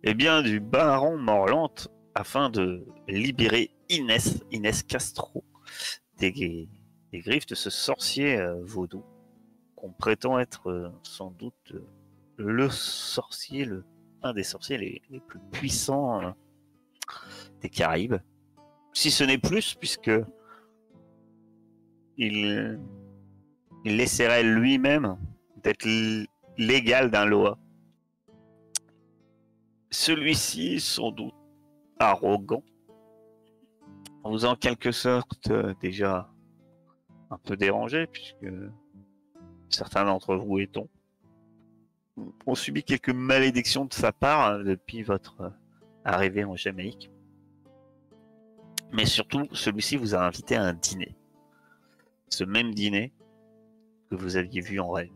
Eh bien, du baron Morlante afin de libérer Inès Castro, des griffes de ce sorcier vaudou, qu'on prétend être sans doute le sorcier, un des sorciers les plus puissants des Caraïbes. Si ce n'est plus, puisque il essaierait lui-même d'être l'égal d'un Loa. Celui-ci, sans doute arrogant, vous en quelque sorte déjà un peu dérangé, puisque certains d'entre vous ont subi quelques malédictions de sa part depuis votre arrivée en Jamaïque. Mais surtout, celui-ci vous a invité à un dîner. Ce même dîner que vous aviez vu en rêve.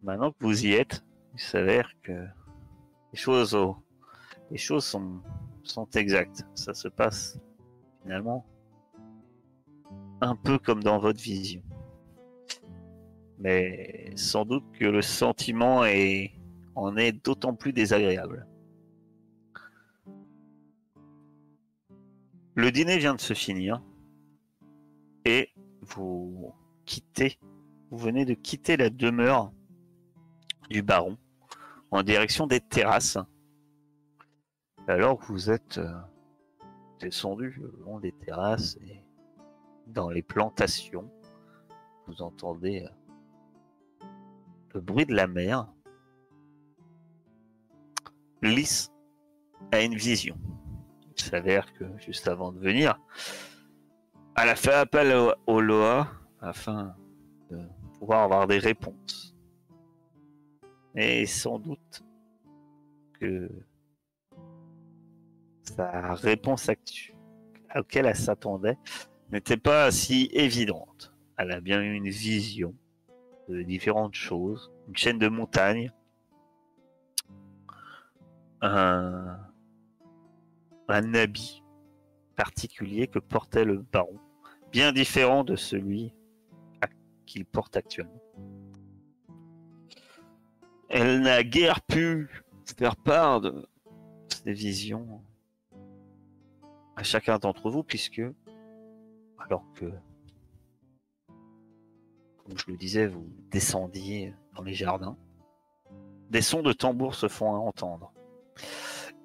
Maintenant que vous y êtes, il s'avère que les choses sont exactes. Ça se passe finalement un peu comme dans votre vision. Mais sans doute que le sentiment en est d'autant plus désagréable. Le dîner vient de se finir et vous venez de quitter la demeure du baron en direction des terrasses. Alors que vous êtes descendu le long des terrasses et dans les plantations, vous entendez le bruit de la mer. Lys a une vision. Il s'avère que juste avant de venir, elle a fait appel au Loa afin de pouvoir avoir des réponses. Et sans doute que sa réponse à laquelle elle s'attendait n'était pas si évidente. Elle a bien eu une vision de différentes choses, une chaîne de montagnes, un habit particulier que portait le baron, bien différent de celui qu'il porte actuellement. Elle n'a guère pu faire part de ses visions à chacun d'entre vous, puisque, alors que, comme je le disais, vous descendiez dans les jardins, des sons de tambour se font entendre.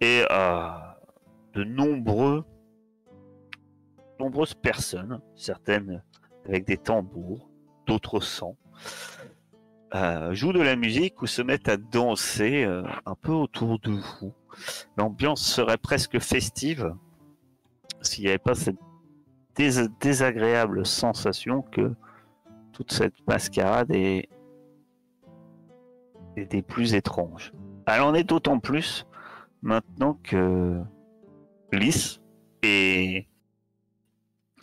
Et de nombreuses personnes, certaines avec des tambours, d'autres sans, jouent de la musique ou se mettent à danser un peu autour de vous. L'ambiance serait presque festive s'il n'y avait pas cette désagréable sensation que toute cette mascarade est des plus étranges. Elle en est d'autant plus maintenant que Lys et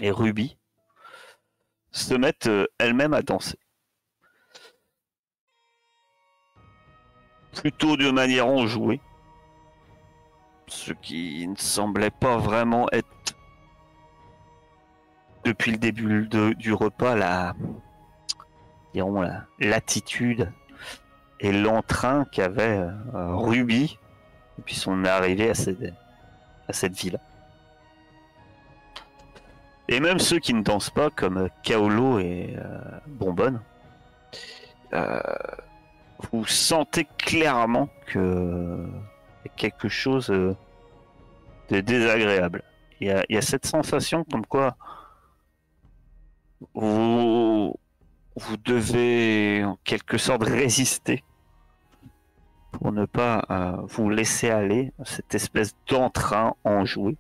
Ruby se mettent elles-mêmes à danser. Plutôt de manière enjouée, ce qui ne semblait pas vraiment être, depuis le début du repas, l'attitude et l'entrain qu'avait Ruby depuis son arrivée à cette ville. Et même ceux qui ne dansent pas, comme Kaolo et Bonbonne, vous sentez clairement que y a quelque chose de désagréable. Il y a cette sensation comme quoi vous devez en quelque sorte résister pour ne pas vous laisser aller à cette espèce d'entrain enjoué.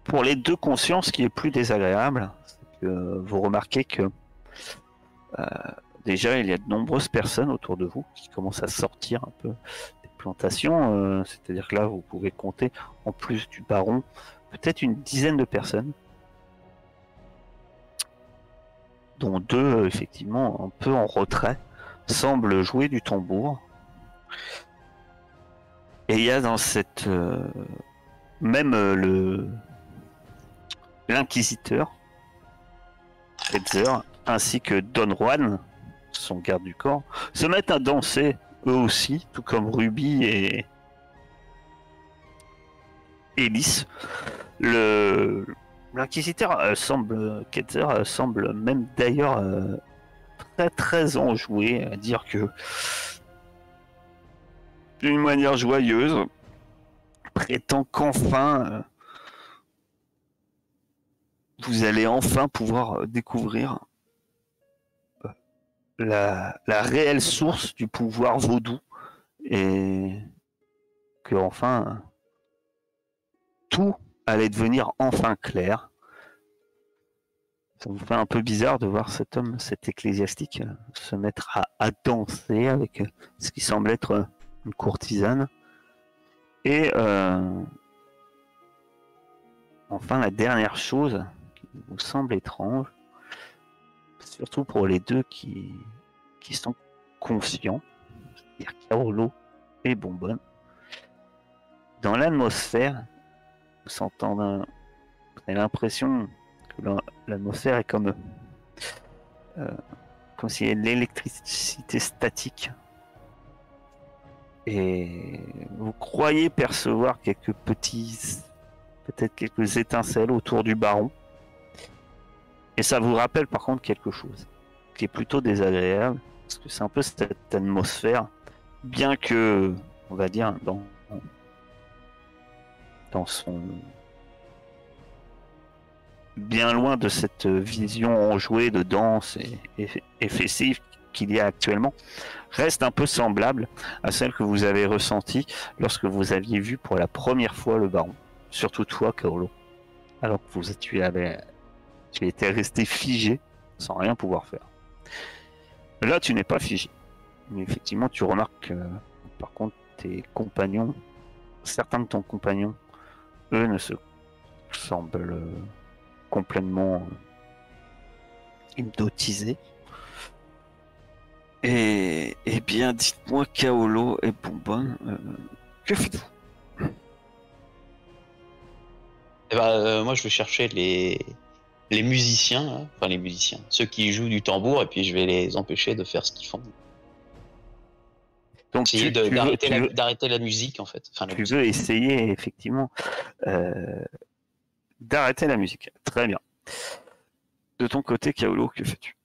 Pour les deux consciences, ce qui est plus désagréable, c'est que vous remarquez que déjà il y a de nombreuses personnes autour de vous qui commencent à sortir un peu des plantations, c'est-à-dire que là vous pouvez compter, en plus du baron, peut-être une dizaine de personnes, dont deux effectivement un peu en retrait, semblent jouer du tambour. Et il y a dans cette l'inquisiteur Fetzer ainsi que Don Juan, son garde du corps, se mettent à danser eux aussi, tout comme Ruby et Lys. L'inquisiteur Ketzer semble même d'ailleurs très très enjoué à dire que d'une manière joyeuse prétend qu'enfin vous allez enfin pouvoir découvrir la réelle source du pouvoir vaudou et que enfin tout allait devenir enfin clair. Ça vous fait un peu bizarre de voir cet homme, cet ecclésiastique, se mettre à danser avec ce qui semble être une courtisane. Et enfin, la dernière chose qui vous semble étrange, surtout pour les deux qui sont conscients, c'est-à-dire Kaolo et Bonbonne, dans l'atmosphère, vous avez l'impression que l'atmosphère est comme s'il y avait de l'électricité statique. Et vous croyez percevoir peut-être quelques étincelles autour du baron. Et ça vous rappelle par contre quelque chose qui est plutôt désagréable, parce que c'est un peu cette atmosphère, bien que, on va dire, dans son... bien loin de cette vision enjouée de danse et festive qu'il y a actuellement, reste un peu semblable à celle que vous avez ressentie lorsque vous aviez vu pour la première fois le baron. Surtout toi, Kaolo. Alors que tu étais resté figé sans rien pouvoir faire. Là, tu n'es pas figé. Mais effectivement, tu remarques que, par contre, certains de ton compagnon, eux, ne se semblent complètement hypnotisés. Et bien, dites-moi, Kaolo et Bonbonne, que faites-vous? Moi, je vais chercher les musiciens, hein. Enfin les musiciens, ceux qui jouent du tambour, et puis je vais les empêcher de faire ce qu'ils font. Donc, essayer d'arrêter la musique, en fait. Enfin, tu veux essayer, effectivement, d'arrêter la musique. Très bien. De ton côté, Kaolo, que fais-tu?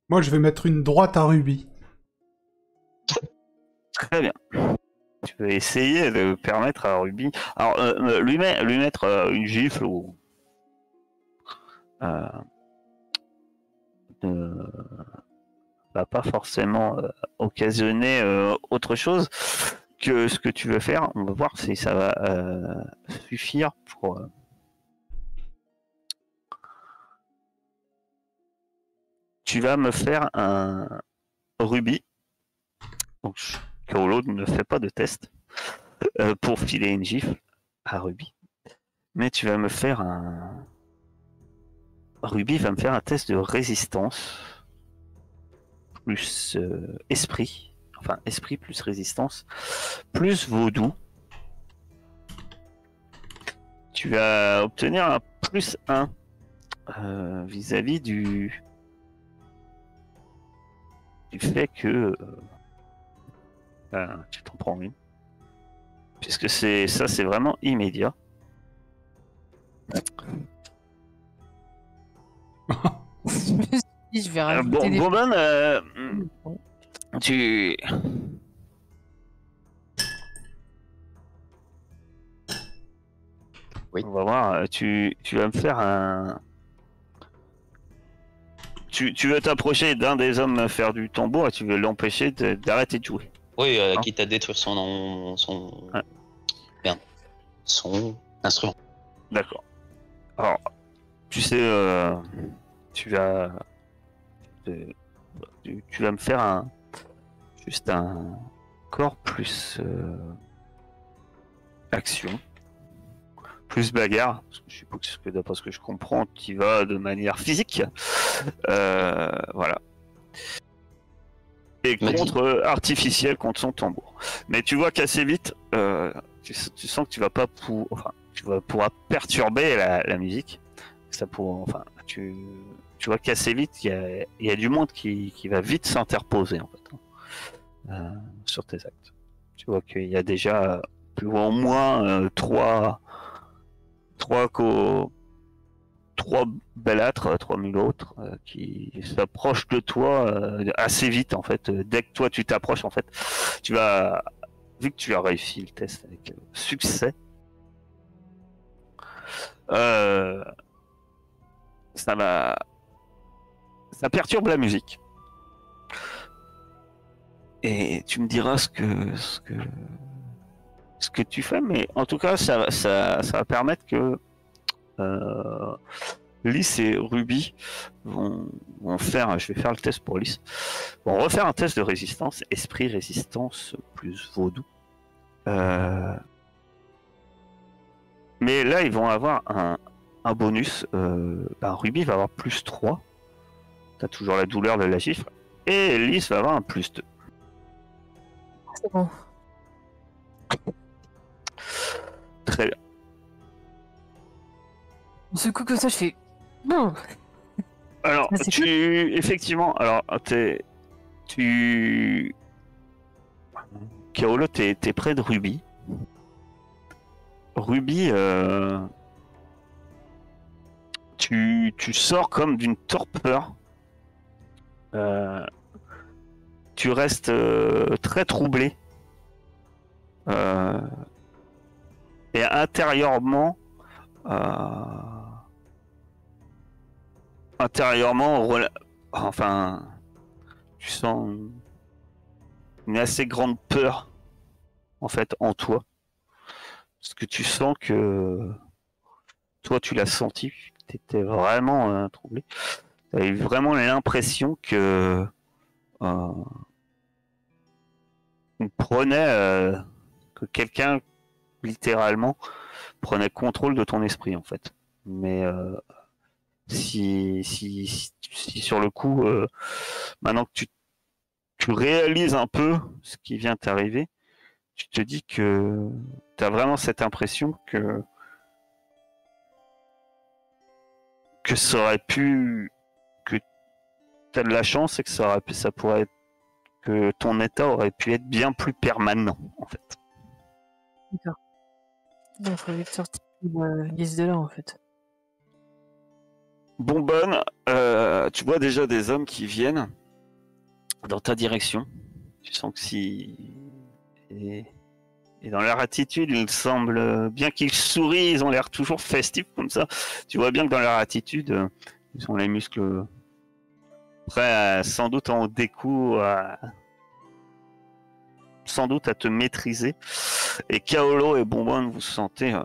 Moi, je vais mettre une droite à Ruby. Très bien. Tu peux essayer de permettre à Ruby... Alors, lui mettre une gifle ou... va pas forcément occasionner autre chose que ce que tu veux faire. On va voir si ça va suffire pour... Tu vas me faire un Ruby. Donc, Kaolo ne fait pas de test pour filer une gifle à Ruby. Mais tu vas me faire un... Ruby va me faire un test de résistance plus esprit. Enfin, esprit plus résistance plus vaudou. Tu vas obtenir un plus 1 vis-à-vis du fait que tu t'en prends une. Puisque c'est vraiment immédiat. Je vais rajouter des... Bonbonne, tu... Oui. On va voir, tu vas me faire un... Tu veux t'approcher d'un des hommes faire du tambour et tu veux l'empêcher d'arrêter de jouer. Oui, quitte à détruire son instrument. D'accord. Alors, tu sais, tu vas me faire juste un corps plus action, plus bagarre. Parce que je suppose que d'après ce que je comprends, tu vas de manière physique. Voilà. Et contre artificiel contre son tambour. Mais tu vois qu'assez vite, tu sens que tu vas pas tu vas pouvoir perturber la musique. Tu vois qu'assez vite, il y a du monde qui va vite s'interposer en fait. sur tes actes. Tu vois qu'il y a déjà au moins trois belâtres, trois mulâtres qui s'approchent de toi assez vite en fait. Dès que toi tu t'approches en fait, tu vas, vu que tu as réussi le test avec succès, ça va, ça perturbe la musique. Et tu me diras ce que tu fais, mais en tout cas ça va permettre que Lys et Ruby vont faire, je vais faire le test pour Lys, vont refaire un test de résistance, esprit résistance plus vaudou. Mais là, ils vont avoir un bonus. Ruby va avoir plus 3. T'as toujours la douleur de la gifle. Et Lys va avoir un plus 2. C'est bon. Très bien. Ce coup comme ça, je fais... Bon. Alors, Ah, c'est effectivement, alors, Kaolo, t'es près de Ruby. Ruby, tu sors comme d'une torpeur. Tu restes très troublé. Et intérieurement, enfin, tu sens une assez grande peur en fait en toi, parce que tu sens que toi tu l'as senti, tu étais vraiment troublé, tu avais vraiment l'impression que on prenait que quelqu'un littéralement prenait contrôle de ton esprit en fait, mais si sur le coup, maintenant que tu réalises un peu ce qui vient t'arriver, tu te dis que tu as vraiment cette impression que ça aurait pu, que tu as de la chance et que ça pourrait être, que ton état aurait pu être bien plus permanent en fait. D'accord. Il faut vite sortir Lys de là en fait. Bonbonne, tu vois déjà des hommes qui viennent dans ta direction. Tu sens que et dans leur attitude, il semble, bien qu'ils sourient, ils ont l'air toujours festifs comme ça. Tu vois bien que dans leur attitude, ils ont les muscles prêts sans doute en découp, sans doute à te maîtriser. Et Kaolo et Bonbonne, vous sentez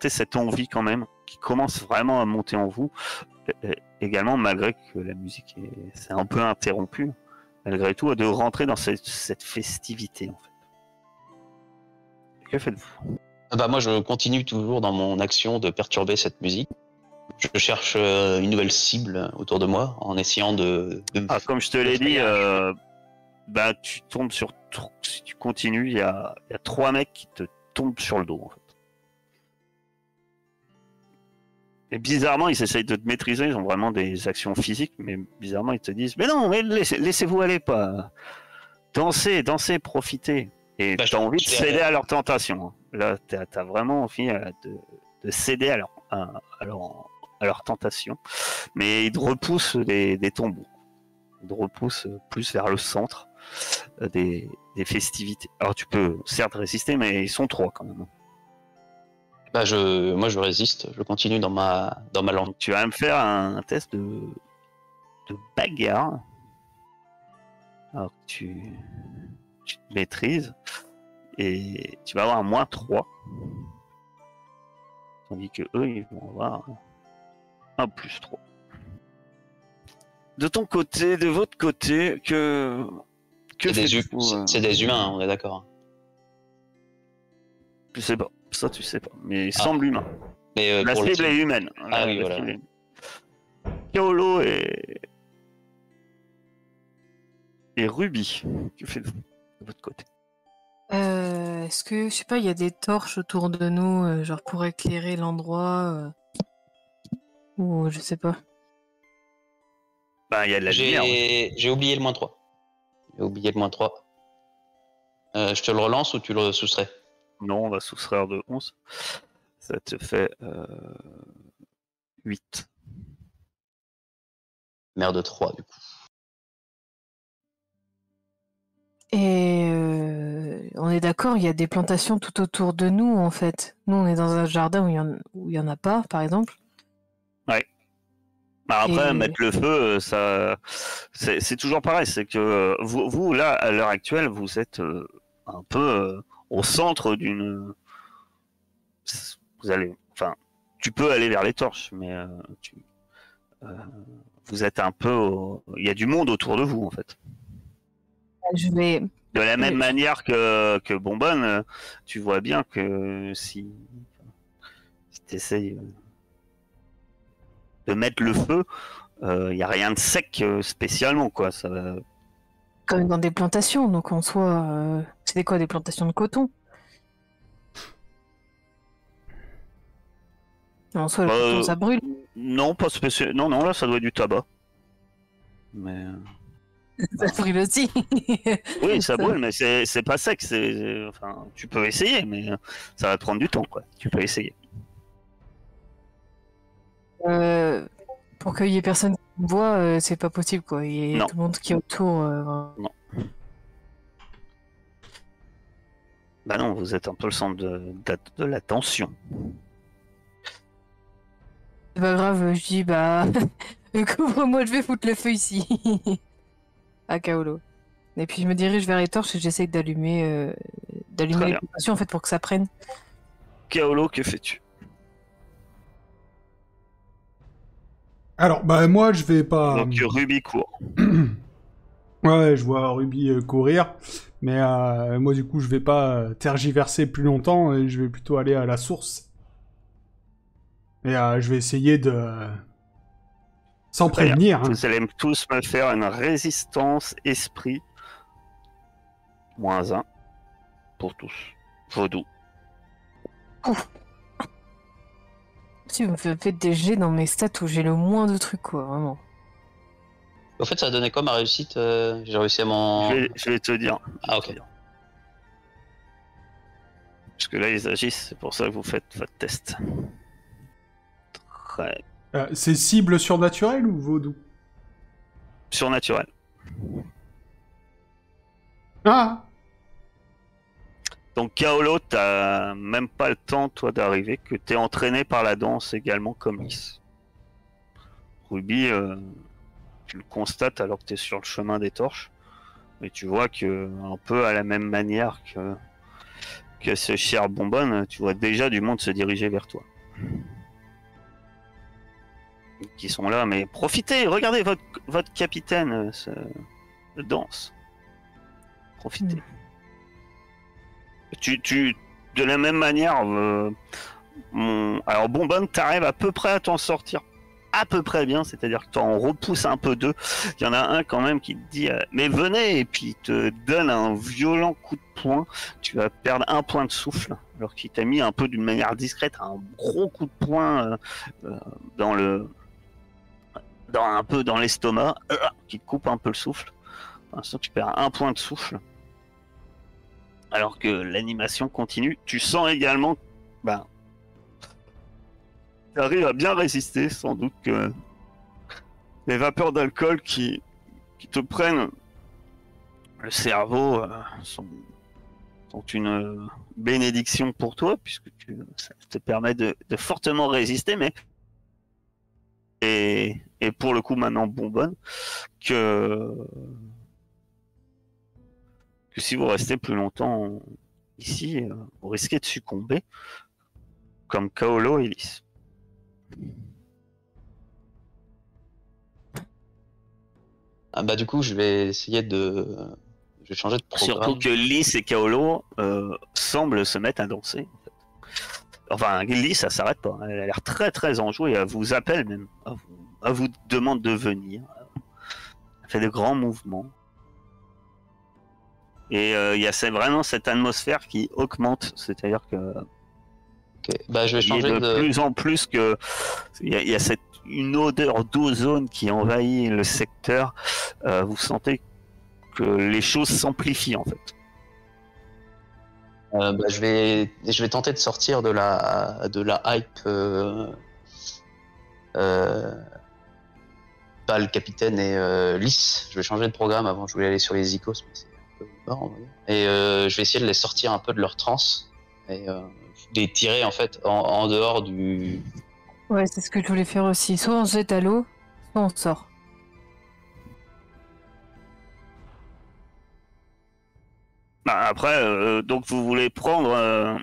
cette envie quand même qui commence vraiment à monter en vous, également malgré que la musique s'est un peu interrompue, malgré tout, de rentrer dans cette festivité en fait. Que faites-vous? Moi, je continue toujours dans mon action de perturber cette musique. Je cherche une nouvelle cible autour de moi en essayant de comme je te l'ai dit, tu tombes sur... Si tu continues, il y a 3 mecs qui te tombent sur le dos en fait. Et bizarrement, ils essayent de te maîtriser, ils ont vraiment des actions physiques, mais bizarrement, ils te disent « Mais non, mais laissez-vous aller, pas. Dansez, profitez. » Et t'as envie de céder à leur tentation. Là, t'as vraiment envie de céder à leur tentation. Mais ils te repoussent des tambours. Ils te repoussent plus vers le centre des festivités. Alors tu peux certes résister, mais ils sont 3 quand même. Moi, je résiste, je continue dans ma langue. Tu vas me faire un test de bagarre. Alors tu te maîtrises et tu vas avoir un -3. Tandis que eux, ils vont avoir un +3. De ton côté, de votre côté, c'est des humains, on est d'accord. Je sais pas. Ça, tu sais pas. Mais il semble humain. Mais la cible est humaine. Oui, voilà. Kaolo et Ruby, que faites-vous de votre côté? Est-ce que, je sais pas, il y a des torches autour de nous, genre pour éclairer l'endroit ou je sais pas. Il y a de la lumière. J'ai oublié le -3. J'ai oublié le -3. Je te le relance ou tu le soustrais? Non, on va soustraire de 11. Ça te fait 8. Merde 3 du coup. Et on est d'accord, il y a des plantations tout autour de nous, en fait. Nous, on est dans un jardin où il y en a pas, par exemple. Bah après, Et- mettre le feu, ça, c'est toujours pareil. C'est que vous, là, à l'heure actuelle, vous êtes un peu au centre d'une. Vous allez, enfin, tu peux aller vers les torches, mais euh, vous êtes un peu. Il y a du monde autour de vous, en fait. Je vais... De la même Oui. manière que Bonbonne, tu vois bien que si tu essayes de mettre le feu, il n'y a rien de sec spécialement, quoi. Ça va. Comme dans des plantations, donc en soi, c'était quoi, des plantations de coton? En soi, le coton, ça brûle. Non, pas spécial. Non, non, là, ça doit être du tabac. Mais Ça brûle aussi. oui, ça brûle, mais c'est pas sec. Enfin, tu peux essayer, mais ça va te prendre du temps, quoi. Tu peux essayer. Pour qu'il y ait personne qui me voit, c'est pas possible, quoi. Il y a Non. tout le monde qui est autour. Bah non, vous êtes un peu le centre de l'attention. C'est pas grave, je dis, bah, couvre-moi, je vais foutre le feu ici. À Kaolo. Et puis je me dirige vers les torches et j'essaye d'allumer Très les bien. plantations, en fait, pour que ça prenne. Kaolo, que fais-tu? Alors, bah moi, je vais pas... Donc Ruby court. Ouais, je vois Ruby courir, mais moi, du coup, je vais pas tergiverser plus longtemps, et je vais plutôt aller à la source. Et je vais essayer de... sans Très bien. prévenir. Hein. Vous allez tous me faire une résistance esprit. -1 pour tous. Vaudou. Si vous me faites des jets dans mes stats où j'ai le moins de trucs, quoi, vraiment. En fait, ça a donné quoi ma réussite? J'ai réussi à mon. Je vais te dire. Ah, ok. Parce que là, ils agissent, c'est pour ça que vous faites votre test. Très C'est cible surnaturelle ou vaudou? surnaturel. Ah! Donc Kaolo, t'as même pas le temps, toi, d'arriver, que t'es entraîné par la danse également comme Lys. Ruby, tu le constates alors que t'es sur le chemin des torches, et tu vois que, un peu à la même manière que ce cher Bonbonne, tu vois déjà du monde se diriger vers toi. Qui sont là, mais profitez, regardez votre capitaine danse. Profitez. De la même manière, alors Bonbonne, t'arrives à peu près à t'en sortir à peu près bien, c'est-à-dire que t'en repousses un peu deux. Il y en a un quand même qui te dit mais venez, et puis il te donne un violent coup de poing. Tu vas perdre un point de souffle, alors qu'il t'a mis un peu d'une manière discrète un gros coup de poing un peu dans l'estomac, qui te coupe un peu le souffle. Pour l'instant, tu perds un point de souffle. Alors que l'animation continue, tu sens également, tu arrives à bien résister, sans doute que les vapeurs d'alcool qui te prennent le cerveau sont une bénédiction pour toi, puisque ça te permet de fortement résister, mais et pour le coup maintenant Bonbonne, que si vous restez plus longtemps ici, vous risquez de succomber, comme Kaolo et Lys. Ah bah du coup, je vais essayer de. Je vais changer de programme. Surtout que Lys et Kaolo semblent se mettre à danser. En fait. Enfin, Lys, ça s'arrête pas. Elle a l'air très très enjouée. Elle vous appelle même. Elle vous demande de venir. Elle fait de grands mouvements. Et il y a vraiment cette atmosphère qui augmente. C'est-à-dire que Ok. Bah, je vais changer de plus en plus que il y a une odeur d'ozone qui envahit le secteur. Vous sentez que les choses s'amplifient en fait. Je vais tenter de sortir de la hype. Pas le capitaine et Lys. Je vais changer de programme. Avant, je voulais aller sur les Icos, mais c'est un peu mort, on va dire. Et je vais essayer de les sortir un peu de leur transe et les tirer en fait en dehors du. Ouais, c'est ce que je voulais faire aussi. Soit on se jette à l'eau, soit on sort. Bah, après, donc vous voulez prendre,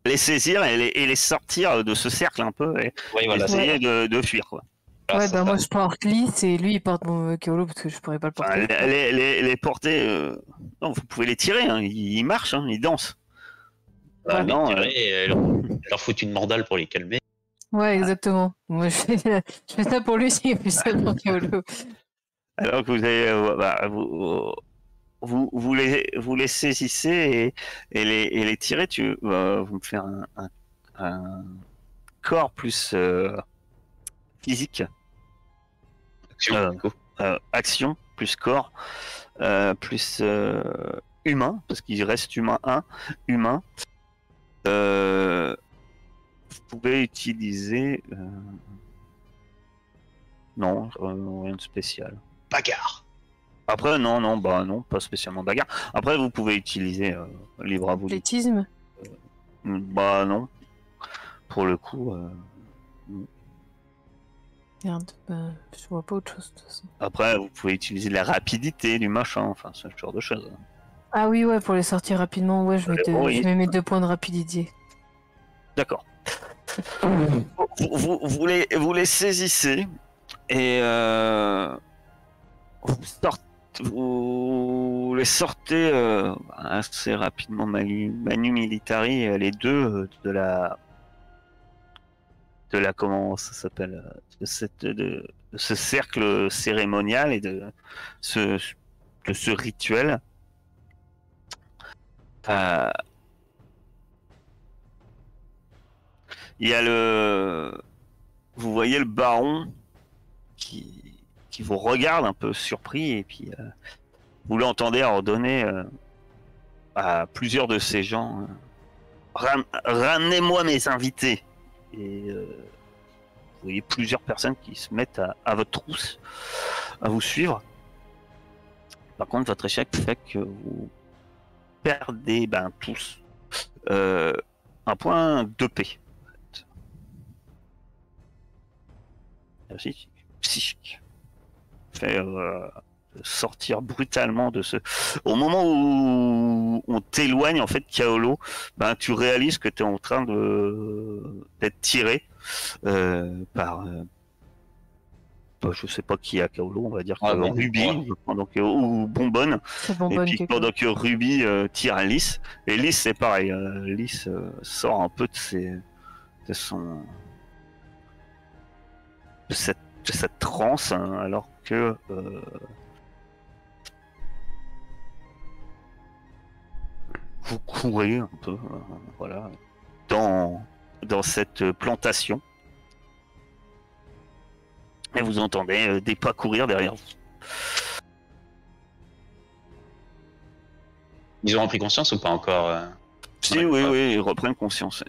les saisir et les sortir de ce cercle un peu et Oui, voilà. essayer de fuir, quoi. Voilà, Ouais, c'est bah ça. moi je porte Lys et lui il porte mon Kaolo parce que je pourrais pas le Enfin, porter. les porter, non, vous pouvez les tirer, hein, ils marchent, hein, ils dansent. Bah, Non, tirer et leur foutre une mandale pour les calmer. Ouais, exactement. Moi je fais ça pour lui, il fait ça pour Kaolo. alors que vous avez, vous les saisissez et les tirez, vous me faire un corps plus physique, Action, du coup. action plus corps, plus humain, parce qu'il reste humain humain. Vous pouvez utiliser... non, rien de spécial. Bagarre. Après, non, pas spécialement bagarre. Après, vous pouvez utiliser libre à vous. Athlétisme. Bah non. Pour le coup, Merde, bah, je vois pas autre chose de toute façon. après, vous pouvez utiliser la rapidité du machin, enfin, ce genre de choses. Ah oui, ouais, pour les sortir rapidement, ouais, je Oui. mets mes 2 points de rapidité. D'accord. Vous les saisissez et vous les sortez assez rapidement Manu Militari, les deux de la comment ça s'appelle, de ce cercle cérémonial et de ce rituel. Il y a vous voyez le baron qui vous regarde un peu surpris et puis vous l'entendez ordonner à plusieurs de ces gens ramenez-moi mes invités. Et vous voyez plusieurs personnes qui se mettent à votre trousse, à vous suivre. Par contre, votre échec fait que vous perdez tous un point d'EP. Merci. Psychique. Fait sortir brutalement de ce. Au moment où on t'éloigne, en fait, Kaolo, tu réalises que tu es en train d'être tiré par. Je sais pas qui a Kaolo, on va dire que Bon, Ruby, ou Bonbonne. C'est bon, Et puis pendant que Ruby tire à Lys, et Lys c'est pareil, Lys sort un peu de cette transe, hein, alors que vous courez un peu, voilà, dans cette plantation. Et vous entendez des pas courir derrière vous. Ils ont pris conscience ou pas encore Si, oui, ils reprennent conscience.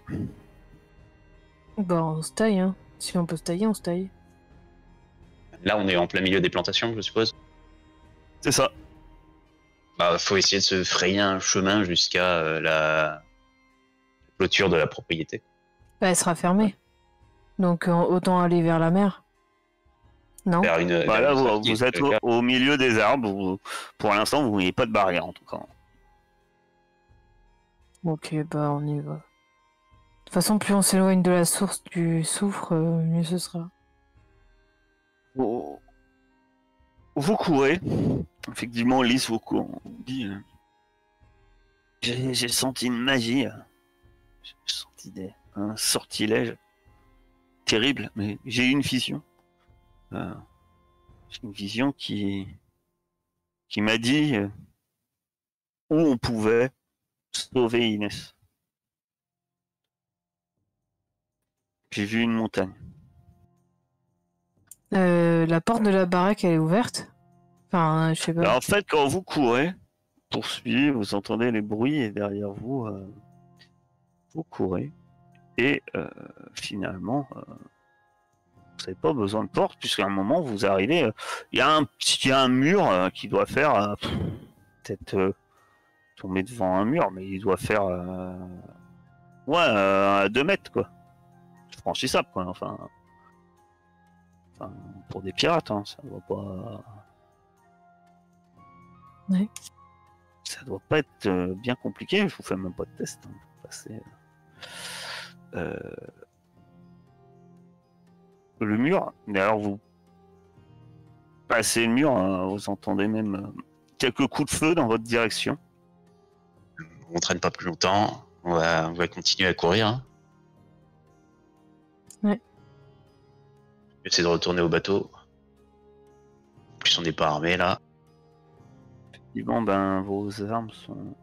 Bah, on se taille, hein. Si on peut se tailler, on se taille. Là, on est en plein milieu des plantations, je suppose. C'est ça. Faut essayer de se frayer un chemin jusqu'à la clôture de la propriété. Bah, elle sera fermée. Donc, autant aller vers la mer. Non? Vers une, vers Là, une sortie, vous êtes au milieu des arbres. Pour l'instant, vous voyez pas de barrière, en tout cas. Ok, bah, on y va. De toute façon, plus on s'éloigne de la source du soufre, mieux ce sera. Vous courez. Effectivement, Lys vous dit j'ai senti une magie. J'ai senti un sortilège terrible, mais j'ai eu une vision. J'ai une vision qui m'a dit où on pouvait sauver Inès. J'ai vu une montagne. La porte de la baraque, elle est ouverte? Enfin, je sais pas. Alors, en fait, quand vous courez, poursuit, vous entendez les bruits et derrière vous, vous courez. Et finalement, vous n'avez pas besoin de porte, puisqu'à un moment, vous arrivez, il y a un mur qui doit faire peut-être tomber devant un mur, mais il doit faire 2 mètres, quoi. Franchissable, quoi. Enfin, pour des pirates, hein, ça doit pas... Ouais. Ça doit pas être bien compliqué, je vous fais même pas de test hein, pour passer... le mur, mais alors vous passez le mur, vous entendez même quelques coups de feu dans votre direction. On traîne pas plus longtemps, on va continuer à courir. Hein. Ouais. Essayer de retourner au bateau. En plus on n'est pas armé là. Effectivement, ben vos armes sont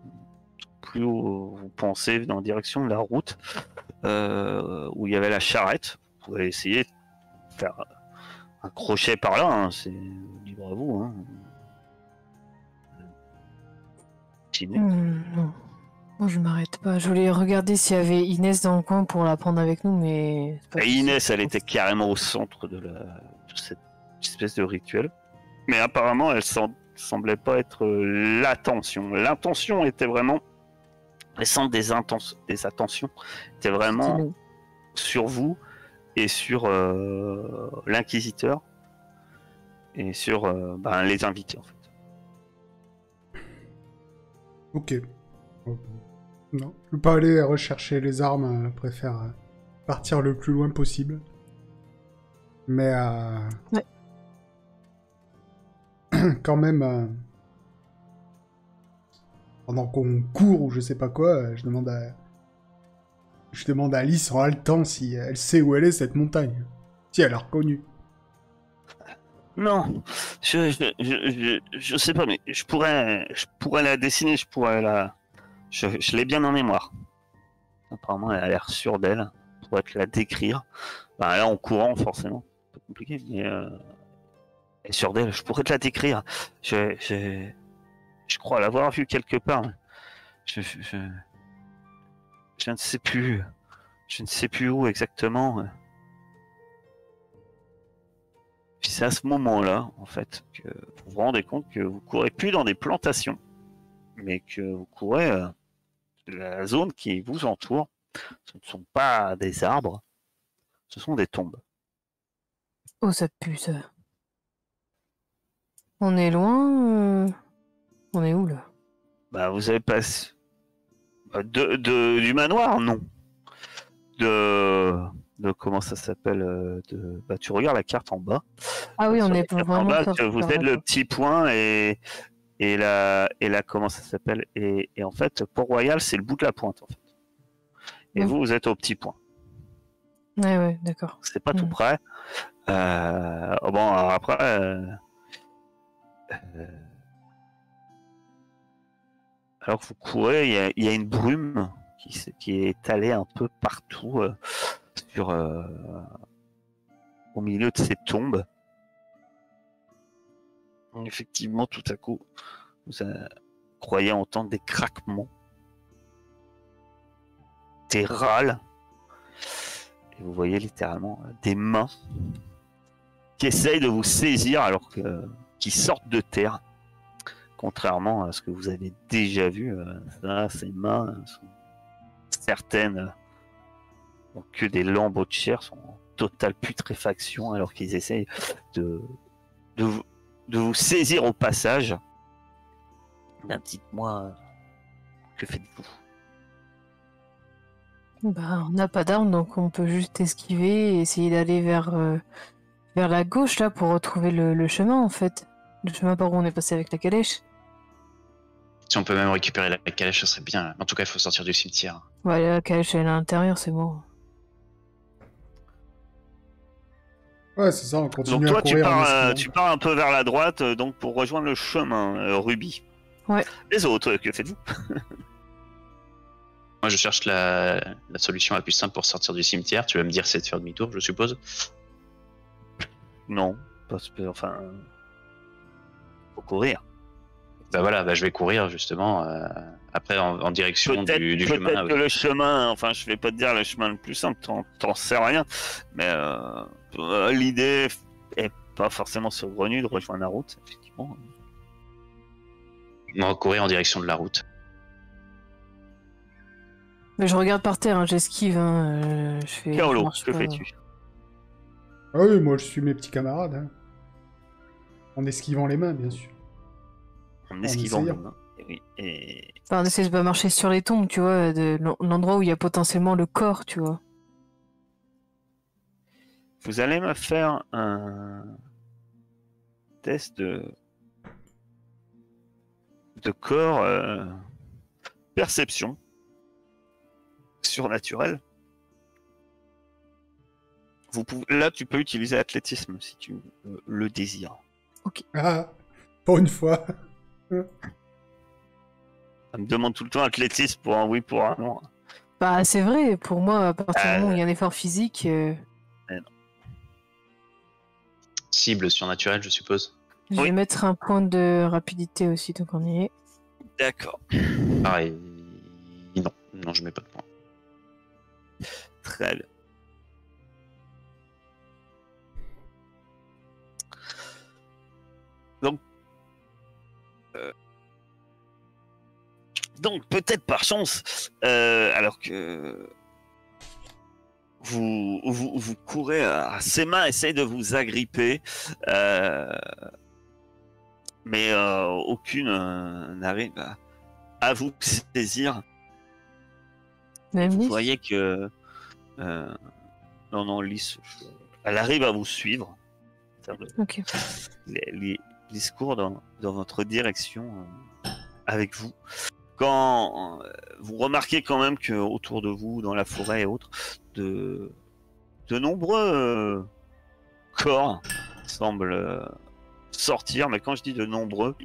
plus haut, vous pensez dans la direction de la route où il y avait la charrette. Vous pouvez essayer de faire un crochet par là, hein, c'est libre à vous. Hein. Non. Moi, je m'arrête pas. Je voulais regarder s'il y avait Inès dans le coin pour la prendre avec nous, mais... c'est pas Et possible. Inès, elle était carrément au centre de cette espèce de rituel. Mais apparemment, elle semblait pas être l'attention. L'intention était vraiment... Les centres des attentions étaient vraiment Stylé. sur vous et sur l'inquisiteur et sur les invités, en fait. Ok. Non, je peux pas aller rechercher les armes, je préfère partir le plus loin possible. Mais Ouais. quand même, pendant qu'on court ou je sais pas quoi, je demande à Alice en haletant si elle sait où elle est cette montagne. Si elle a reconnu. Non, je sais pas, mais je pourrais la dessiner, je l'ai bien en mémoire. Apparemment, elle a l'air sûre d'elle, pour te la décrire. Bah, là, en courant, forcément, c'est un peu compliqué, mais elle est sûre d'elle, je pourrais te la décrire. Je crois l'avoir vue quelque part. Je ne sais plus. Je ne sais plus où exactement. Puis c'est à ce moment-là, en fait, que vous vous rendez compte que vous courez plus dans des plantations, mais que vous courez la zone qui vous entoure. Ce ne sont pas des arbres, ce sont des tombes. Oh, ça pue, ça. On est loin On est où, là? Bah, vous avez passé... du manoir, non. De comment ça s'appelle tu regardes la carte en bas. Ah oui, on Sur la est carte vraiment en bas, sorti vous par êtes là, le quoi. petit point et la comment ça s'appelle et en fait Port-Royal c'est le bout de la pointe en fait. Et vous êtes au petit point. Ouais, d'accord. C'est pas tout près. Bon alors après alors que vous courez, il y a une brume qui est étalée un peu partout sur au milieu de ces tombes. Effectivement, tout à coup, vous croyez entendre des craquements, des râles, et vous voyez littéralement des mains qui essayent de vous saisir alors qui sortent de terre. Contrairement à ce que vous avez déjà vu, ces mains sont certaines n'ont que des lambeaux de chair, sont en totale putréfaction alors qu'ils essayent de vous saisir au passage. Ben, dites-moi, que faites-vous? Bah, on n'a pas d'armes, donc on peut juste esquiver et essayer d'aller vers la gauche, là, pour retrouver le chemin, en fait. Le chemin par où on est passé avec la calèche. Si on peut même récupérer la calèche, ce serait bien. En tout cas, il faut sortir du cimetière. Ouais, la calèche, elle est à l'intérieur, c'est bon. Ouais, c'est ça, on continue Donc toi, à courir. tu pars un peu vers la droite, donc pour rejoindre le chemin, Ruby. Ouais. Les autres, que faites-vous? Moi, je cherche la solution la plus simple pour sortir du cimetière. Tu vas me dire, c'est de faire demi-tour, je suppose. Non, parce que, enfin, faut courir. Bah voilà, bah je vais courir justement après en direction du chemin. Peut-être que le chemin, enfin je vais pas te dire le chemin le plus simple, t'en sais rien, mais l'idée est pas forcément saugrenue de rejoindre la route, effectivement. Non, courir en direction de la route. Mais je regarde par terre, hein, j'esquive. Hein, je fais. Kaolo, que fais-tu? Ah oui, moi je suis mes petits camarades. Hein. En esquivant les mains, bien sûr. En esquivant les essayant. mains. Oui, et... Enfin, on essaie de pas marcher sur les tombes, tu vois, de l'endroit où il y a potentiellement le corps, tu vois. Vous allez me faire un test de corps perception surnaturelle. Là, tu peux utiliser athlétisme si tu le désires. Ah, pour une fois. Ça me demande tout le temps athlétisme pour un oui, pour un non. Bah, c'est vrai, pour moi, à partir du moment où il y a un effort physique. Cible surnaturelle, je suppose. Je vais mettre un point de rapidité aussi, donc on y est. D'accord. Pareil. Non, je mets pas de point. Très bien. Donc peut-être par chance, alors que vous courez à ses mains, essayez de vous agripper, mais aucune n'arrive à vous saisir. Même Vous Lys. voyez que non, Lys, elle arrive à vous suivre. Ok. Lys court dans votre direction avec vous. Quand vous remarquez quand même que autour de vous, dans la forêt et autres, de nombreux corps semblent sortir, mais quand je dis de nombreux,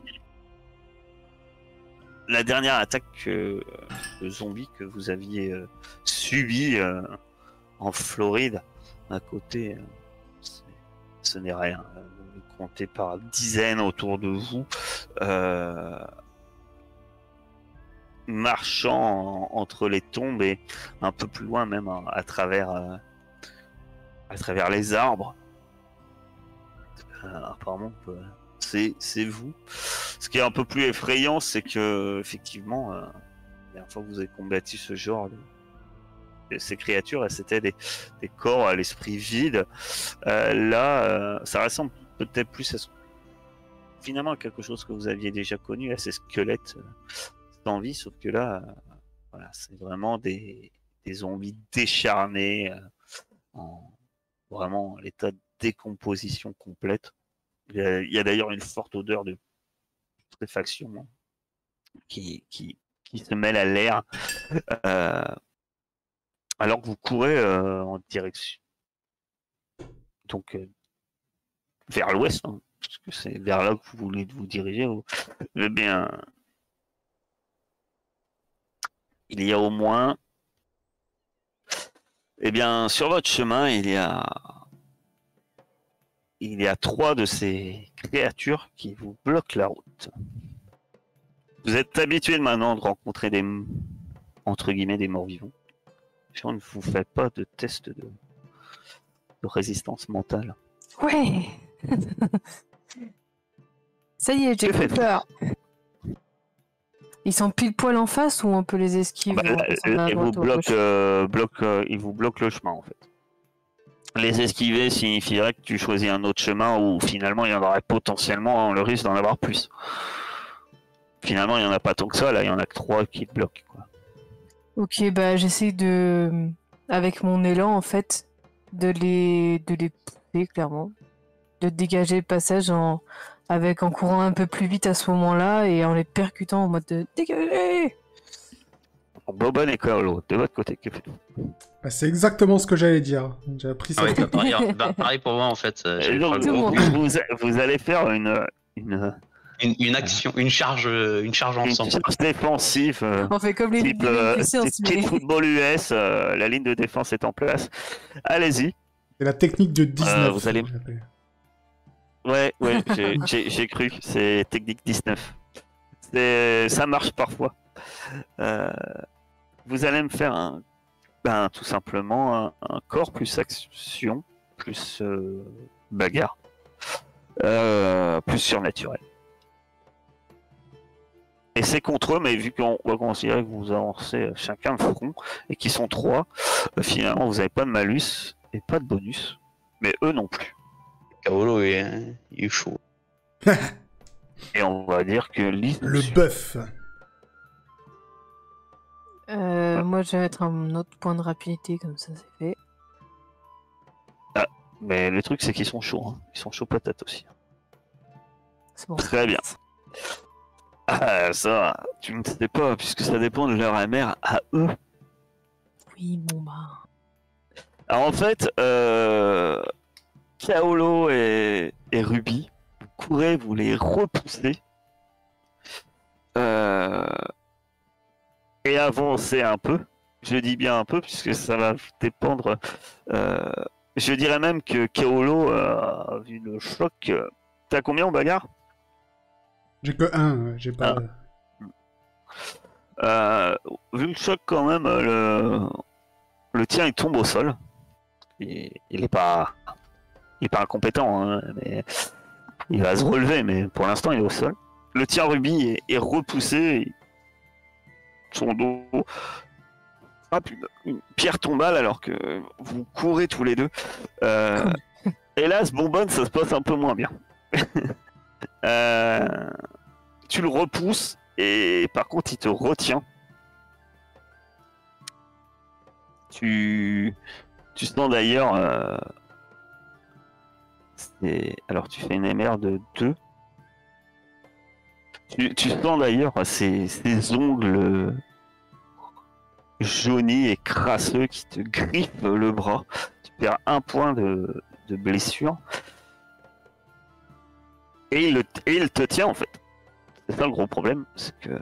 la dernière attaque de zombies que vous aviez subie en Floride, à côté, ce n'est rien. Vous comptez par dizaines autour de vous. Marchant entre les tombes et un peu plus loin même à travers les arbres. Apparemment, c'est vous. Ce qui est un peu plus effrayant, c'est que effectivement, la dernière fois que vous avez combattu ce genre de ces créatures, c'était des corps à l'esprit vide. Là, ça ressemble peut-être plus finalement à quelque chose que vous aviez déjà connu, à ces squelettes sans vie, sauf que là, voilà, c'est vraiment des zombies décharnés, en vraiment l'état de décomposition complète. Il y a d'ailleurs une forte odeur de putréfaction qui se mêle à l'air, alors que vous courez en direction, donc vers l'ouest, hein, parce que c'est vers là que vous voulez vous diriger. Eh bien, il y a au moins, eh bien, sur votre chemin, il y a 3 de ces créatures qui vous bloquent la route. Vous êtes habitué maintenant de rencontrer entre guillemets, des morts-vivants. On ne vous fait pas de test de résistance mentale. Ouais. Ça y est, j'ai plus peur. Ils sont pile poil en face ou on peut les esquiver? Ils vous bloquent le chemin en fait. Les esquiver signifierait que tu choisis un autre chemin où finalement il y en aurait potentiellement le risque d'en avoir plus. Finalement il n'y en a pas tant que ça, là il y en a que 3 qui te bloquent, quoi. Ok, bah j'essaie de, avec mon élan en fait, de les pousser clairement, de dégager le passage en courant un peu plus vite à ce moment-là et en les percutant en mode de dégager. Boban et Kaolo, de votre côté, que faites-vous? Bah, c'est exactement ce que j'allais dire. J'ai appris ça. Ah ouais, pareil pour moi en fait. Donc, vous allez faire une action, une charge ensemble. Une charge défensive. On fait comme les type football US, la ligne de défense est en place. Allez-y. C'est la technique de 19. Vous allez... Ouais, j'ai cru. C'est technique 19. Ça marche parfois. Vous allez me faire tout simplement un corps plus action, plus bagarre, plus surnaturel. Et c'est contre eux, mais vu qu'on va considérer que vous avancez chacun de front et qu'ils sont 3, finalement vous n'avez pas de malus et pas de bonus. Mais eux non plus. Kaolo il est chaud. Et on va dire que Le bœuf. Moi, je vais mettre un autre point de rapidité, comme ça, c'est fait. Mais le truc, c'est qu'ils sont chauds. Hein. Ils sont chauds patates aussi. C'est bon. Très bien. Ah, ça, tu ne sais pas, puisque ça dépend de leur MR à eux. Oui, bon, bah... Alors en fait, Kaolo et Ruby, vous courez, vous les repoussez. Et avancez un peu. Je dis bien un peu, puisque ça va dépendre. Je dirais même que Kaolo a vu le choc. T'as combien en bagarre? J'ai que 1, j'ai pas... Vu le choc quand même, le tien il tombe au sol. Il est pas incompétent, hein, mais il va se relever, mais pour l'instant il est au sol. Le tien Ruby est repoussé, son dos frappe une pierre tombale alors que vous courez tous les deux. Hélas, Bonbonne, ça se passe un peu moins bien. Tu le repousses et par contre il te retient. Tu sens d'ailleurs alors tu fais une MR de 2. Tu sens d'ailleurs ces ongles jaunis et crasseux qui te griffent le bras. Tu perds 1 point de blessure. Et il te tient en fait. C'est ça le gros problème, c'est que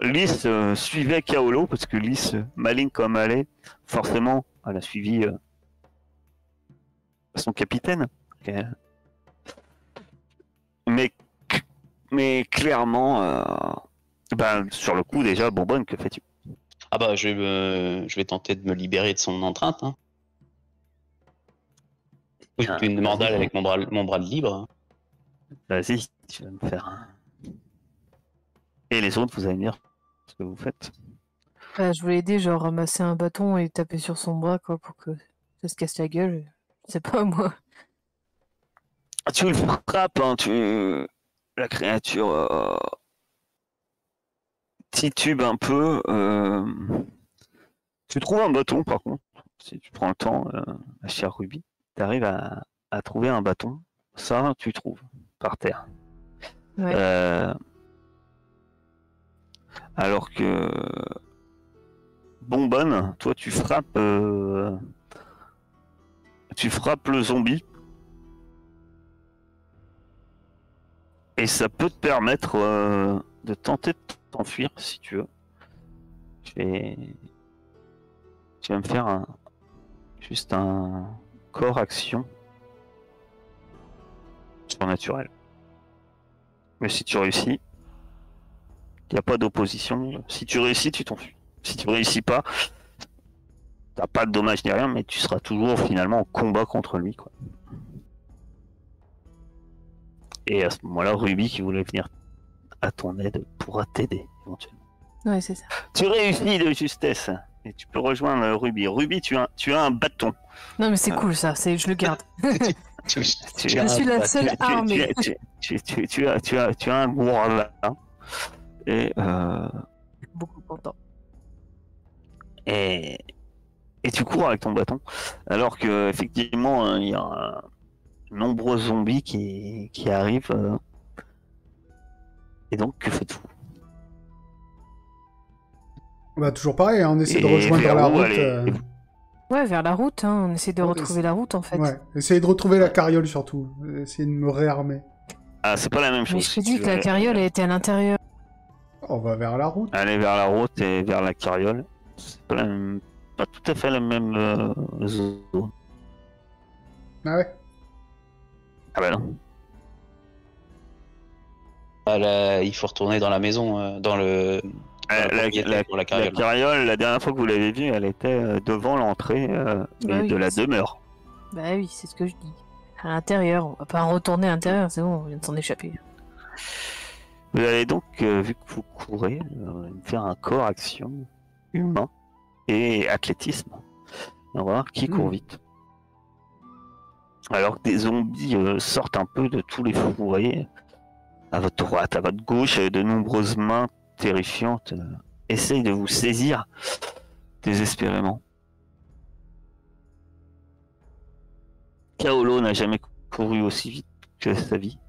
Lys suivait Kaolo, parce que Lys, maligne comme elle est, forcément, elle a suivi son capitaine. Okay. Mais clairement, sur le coup déjà, Bonbonne, que fais-tu? Ah bah je vais tenter de me libérer de son enceinte. Hein. Je fais une mandale avec mon bras de libre. Vas-y, tu vas me faire un... Et les autres, vous allez me dire ce que vous faites. Je voulais aider, genre ramasser un bâton et taper sur son bras, quoi, pour que ça se casse la gueule. Je sais pas, moi. Tu le frappes, hein, la créature titube un peu. Tu trouves un bâton, par contre. Si tu prends le temps, la chère Ruby, tu arrives à trouver un bâton. Ça, tu trouves par terre. Ouais. Alors que Bonbonne, toi tu frappes le zombie et ça peut te permettre de tenter de t'enfuir si tu veux. Tu vas me faire juste un corps action surnaturel. Mais si tu réussis, il n'y a pas d'opposition. Si tu réussis, tu t'enfuis. Si tu réussis pas, t'as pas de dommages ni rien, mais tu seras toujours finalement en combat contre lui, quoi. Et à ce moment-là, Ruby, qui voulait venir à ton aide, pourra t'aider éventuellement. Ouais, c'est ça. Tu réussis de justesse et tu peux rejoindre Ruby. Ruby, tu as un bâton. Non, mais c'est cool ça, je le garde. Je suis la seule armée. Tu as un gourlin et beaucoup content. Et tu cours avec ton bâton, alors que effectivement il y a nombreux zombies qui arrivent. Et donc que faites-vous? Bah toujours pareil, hein, on essaie de rejoindre la route. Ouais, vers la route, hein. On essaie de retrouver la route en fait. Ouais, essayer de retrouver la carriole surtout. Essayer de me réarmer. Ah, c'est pas la même chose. Mais je te dis que la carriole elle était à l'intérieur. On va vers la route. Aller vers la route et vers la carriole, c'est pas tout à fait la même zone. Ah ouais? Ah bah non. Il faut retourner dans la maison, dans le. La, Dans la propriété pour la la carriole. carriole, la dernière fois que vous l'avez vue, elle était devant l'entrée Bah oui, de la c'est- demeure. Bah oui, c'est ce que je dis. À l'intérieur, on va pas en retourner à l'intérieur, c'est bon, on vient de s'en échapper. Vous allez donc, vu que vous courez, faire un corps action humain et athlétisme. Et on va voir qui court vite. Alors que des zombies sortent un peu de tous les fourrés. À votre droite, à votre gauche, de nombreuses mains terrifiantes essayent de vous saisir désespérément. Kaolo n'a jamais couru aussi vite que sa vie.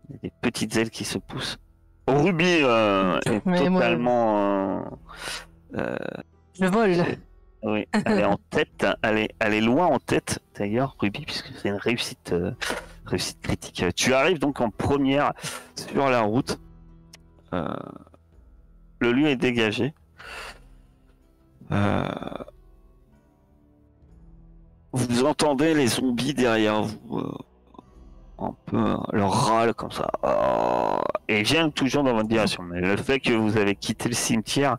Il y a des petites ailes qui se poussent. Ruby est Mais moi- totalement... Je vole. oui, elle est en tête. Elle est loin en tête, d'ailleurs, Ruby, puisque c'est une réussite critique. Tu arrives donc en première sur la route. Le lieu est dégagé. Vous entendez les zombies derrière vous, un peu leur râle comme ça, et ils viennent toujours dans votre direction. Mais le fait que vous avez quitté le cimetière,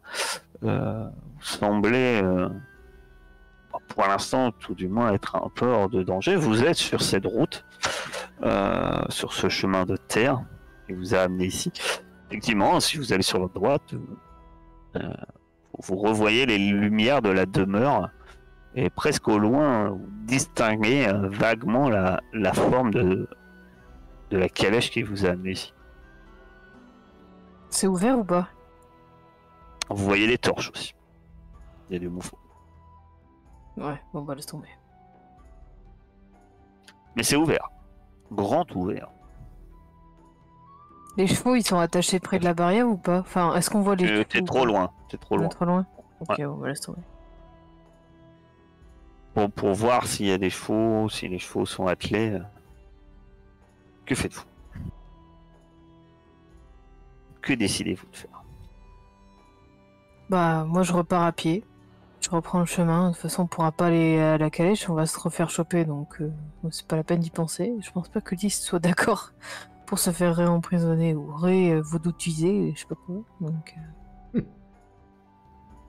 vous semblez, pour l'instant, tout du moins, être un peu hors de danger. Vous êtes sur cette route, sur ce chemin de terre qui vous a amené ici. Effectivement, si vous allez sur votre droite, vous revoyez les lumières de la demeure. Et presque au loin, vous distinguez vaguement la forme de la calèche qui vous a amené ici. C'est ouvert ou pas? Vous voyez les torches aussi. Il y a du mouvement. Ouais, bon bah laisse tomber. Mais c'est ouvert. Grand ouvert. Les chevaux, ils sont attachés près de la barrière ou pas? Enfin, est-ce qu'on voit les... T'es trop loin. T'es trop On est loin. trop loin? Ok, Ouais. bon bah laisse tomber. Pour voir s'il y a des chevaux, si les chevaux sont attelés. Que faites-vous? Que décidez-vous de faire? Bah, moi je repars à pied. Je reprends le chemin. De toute façon, on pourra pas aller à la calèche, on va se refaire choper, donc c'est pas la peine d'y penser. Je pense pas que Lys soit d'accord pour se faire réemprisonner ou ré-vaudouiser, je sais pas quoi. Donc,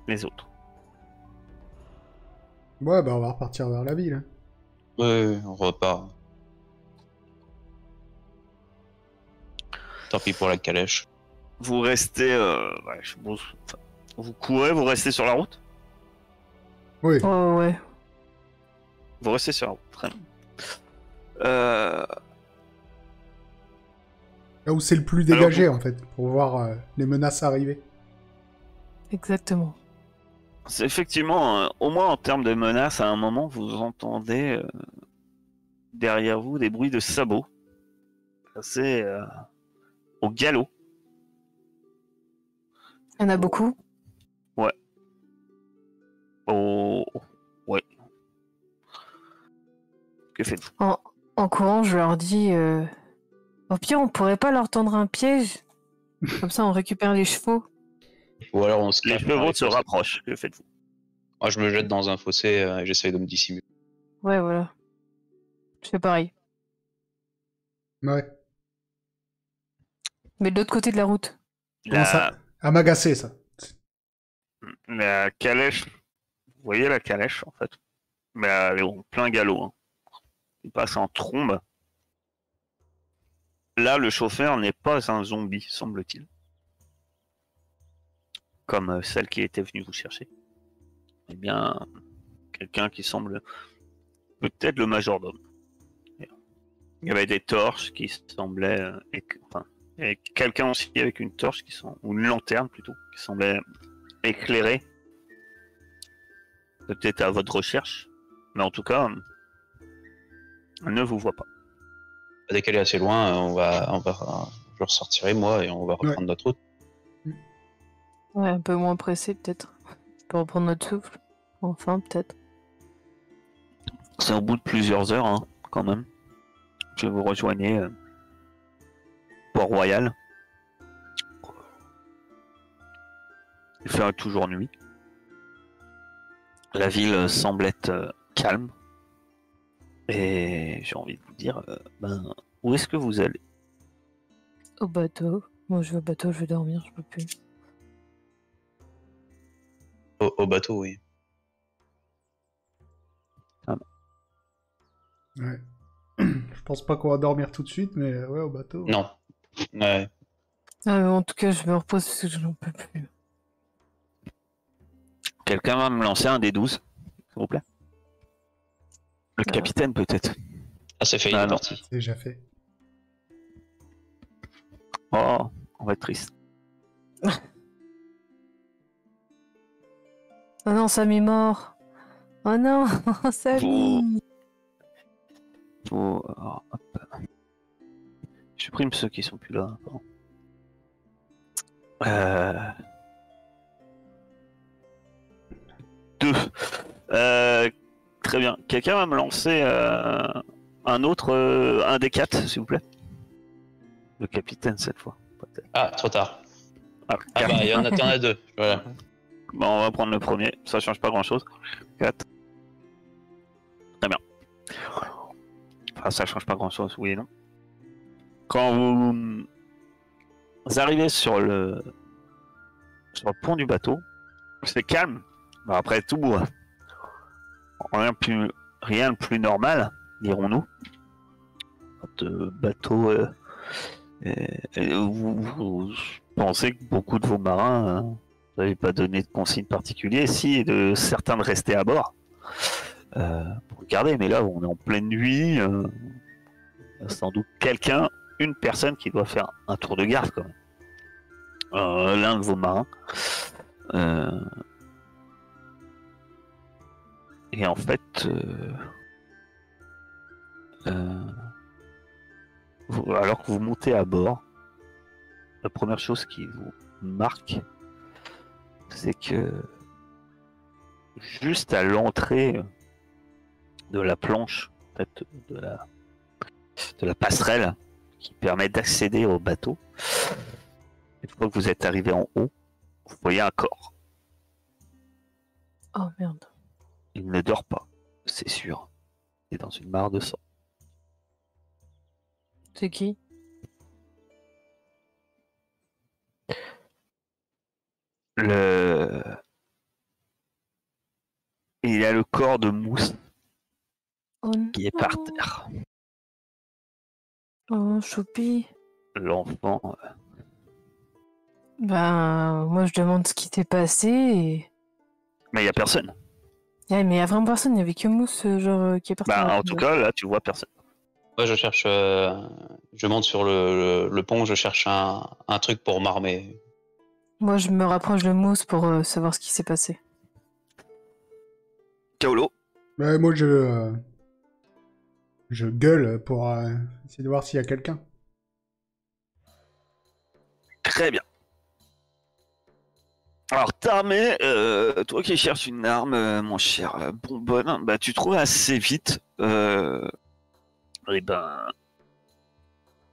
Les autres. Ouais, bah on va repartir vers la ville. Hein. Ouais, on repart. Tant pis pour la calèche. Vous restez... vous courez, vous restez sur la route? Oui. oh ouais. Vous restez sur la route. Très bien. Là où c'est le plus dégagé, en fait, pour voir les menaces arriver. Exactement. C'est effectivement, au moins en termes de menaces, à un moment, vous entendez derrière vous des bruits de sabots. C'est au galop. Il y en a beaucoup. Ouais. Que faites-vous? En courant, je leur dis... Au pire, on pourrait pas leur tendre un piège? Comme ça, on récupère les chevaux. Ou alors on se Les cache dans chevaux les se fossés. rapprochent. Que faites-vous? Moi, je me jette dans un fossé et j'essaye de me dissimuler. Ouais, voilà. Je fais pareil. Ouais. Mais de l'autre côté de la route. Commence à m'agacer, ça. La calèche, vous voyez la calèche en fait, mais elle est en plein galop. Hein. Il passe en trombe. Là, le chauffeur n'est pas un zombie, semble-t-il. Comme celle qui était venue vous chercher. Eh bien, quelqu'un qui semble peut-être le majordome. Il y avait des torches qui semblaient... enfin, il y avait quelqu'un aussi avec une torche, ou une lanterne plutôt, qui semblait éclairer. Peut-être à votre recherche. Mais en tout cas, elle ne vous voit pas. Dès qu'elle est assez loin, je ressortirai moi et on va reprendre notre route. Ouais, un peu moins pressé peut-être. On peut reprendre notre souffle. Enfin, peut-être. C'est au bout de plusieurs heures, hein, quand même, que vous rejoignez Port-Royal. Il fait toujours nuit. La ville semble être calme. Et j'ai envie de vous dire, où est-ce que vous allez? Au bateau. Moi, je vais au bateau, je vais dormir, je peux plus. Au bateau, oui. Ouais. Je pense pas qu'on va dormir tout de suite, mais ouais, au bateau. Non. Ouais. Ah, mais en tout cas, je me repose parce que je n'en peux plus. Quelqu'un va me lancer un des 12, s'il vous plaît. Le Ah. capitaine, peut-être. Ah, c'est fait, il Ah, est non. parti. C'est déjà fait. Oh, on va être triste. Oh non, Sam est mort. Oh non, Samy. Alors, hop. Je supprime ceux qui sont plus là. Pardon. Deux. Très bien. Quelqu'un va me lancer un autre, un des 4, s'il vous plaît. Le capitaine cette fois. Peut-être. Ah, trop tard. Ah, Ah bah, il y en a deux. Voilà. Bon, on va prendre le premier. Ça change pas grand-chose. 4. Très bien. Enfin, ça change pas grand-chose, oui et non. Quand vous arrivez sur le pont du bateau, c'est calme. Bon, après tout, rien de plus normal, dirons-nous. Votre bateau, vous pensez que beaucoup de vos marins n'avaient pas donné de consignes particulières, si de certains de rester à bord pour regarder, mais là on est en pleine nuit, il y a sans doute une personne qui doit faire un tour de garde quand même. L'un de vos marins. Et en fait, alors que vous montez à bord, la première chose qui vous marque, c'est que juste à l'entrée de la planche, en fait, de la passerelle qui permet d'accéder au bateau, une fois que vous êtes arrivé en haut, vous voyez un corps. Oh merde. Il ne dort pas, c'est sûr. Il est dans une mare de sang. C'est qui? Il y a le corps de Mousse Oh non. qui est par terre. Oh, choupi. L'enfant. Ben, moi, je demande ce qui s'est passé et... Mais il n'y a personne. Ouais, mais il y a vraiment personne, il n'y avait que Mousse, genre, qui est parti. Bah, en tout cas, là, tu vois personne. Moi, je cherche. Je monte sur le pont, je cherche un truc pour m'armer. Moi, je me rapproche de Mousse pour savoir ce qui s'est passé. Kaolo. Ouais, moi, je gueule pour essayer de voir s'il y a quelqu'un. Très bien. Alors, t'armé, toi qui cherches une arme, mon cher bonbonne, bah, tu trouves assez vite. Et ben,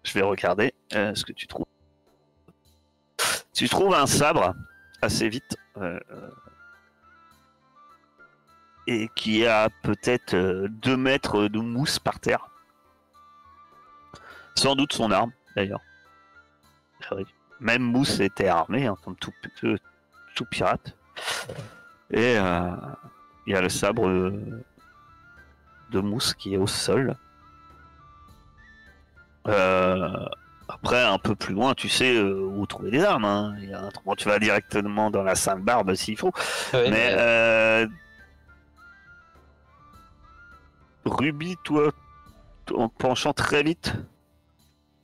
je vais regarder ce que tu trouves. Tu trouves un sabre assez vite. Et qui a peut-être 2 mètres de mousse par terre. Sans doute son arme, d'ailleurs. Même Mousse était armé, hein, comme tout pirate. Et il y a le sabre de Mousse qui est au sol. Après, un peu plus loin, tu sais où trouver des armes. Hein. Tu vas directement dans la Sainte-Barbe s'il faut. Ouais, Mais Ruby, toi, en te penchant très vite,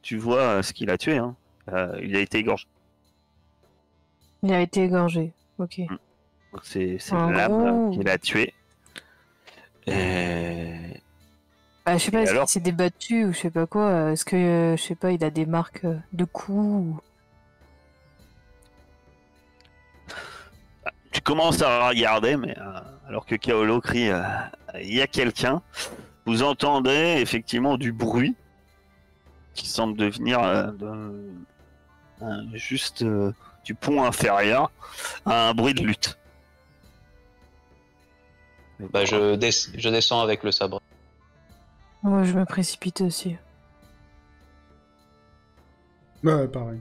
tu vois ce qu'il a tué. Hein. Il a été égorgé. Il a été égorgé, ok. C'est En l'âme gros- qui l'a tué. Et... Bah, je sais pas, Et est-ce alors qu'il s'est débattu ou je sais pas quoi. Est-ce que, je sais pas, il a des marques de coups ou... Tu commences à regarder, mais alors que Kaolo crie il y a quelqu'un, vous entendez effectivement du bruit qui semble devenir juste du pont inférieur à un bruit de lutte. Bah, je descends avec le sabre. Moi, je me précipite aussi. Ouais, pareil.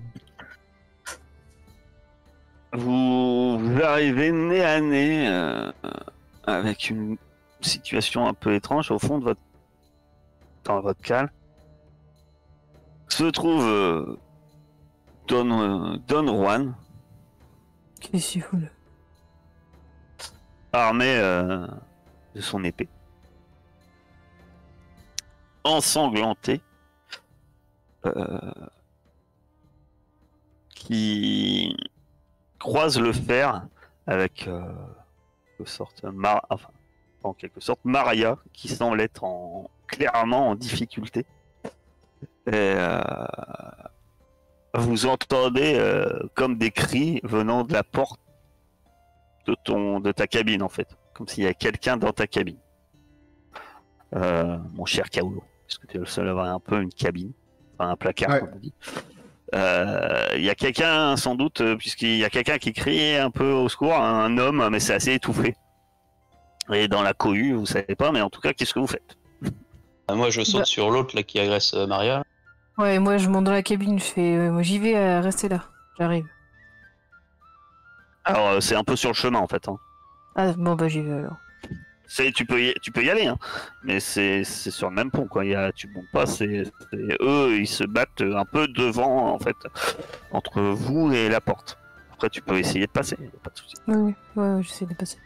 Vous arrivez nez à nez avec une situation un peu étrange au fond de dans votre cale. Se trouve Don Juan, Qu'est-ce qu'il fout là? armé de son épée, ensanglanté, qui croise le fer avec en quelque sorte Maria, qui semble être clairement en difficulté. Et vous entendez comme des cris venant de la porte de ta cabine, en fait, comme s'il y avait quelqu'un dans ta cabine. Mon cher Kaolo, est-ce que tu es le seul à avoir un peu une cabine, enfin un placard, Ouais. comme on dit. Il y a quelqu'un, sans doute, puisqu'il y a quelqu'un qui crie un peu au secours, un homme, mais c'est assez étouffé. Et dans la cohue, vous savez pas, mais en tout cas, qu'est-ce que vous faites? Moi, je saute Bah. sur l'autre là qui agresse Maria. Ouais, moi je monte dans la cabine, je fais. Moi j'y vais, rester là. J'arrive. Alors, c'est un peu sur le chemin, en fait. Hein. Ah bon, bah j'y vais alors. Tu peux y aller, hein. Mais c'est sur le même pont, quoi. Tu montes pas, eux, ils se battent un peu devant, en fait, entre vous et la porte. Après, tu peux essayer de passer, y a pas de souci. Oui, ouais, j'essaie de passer.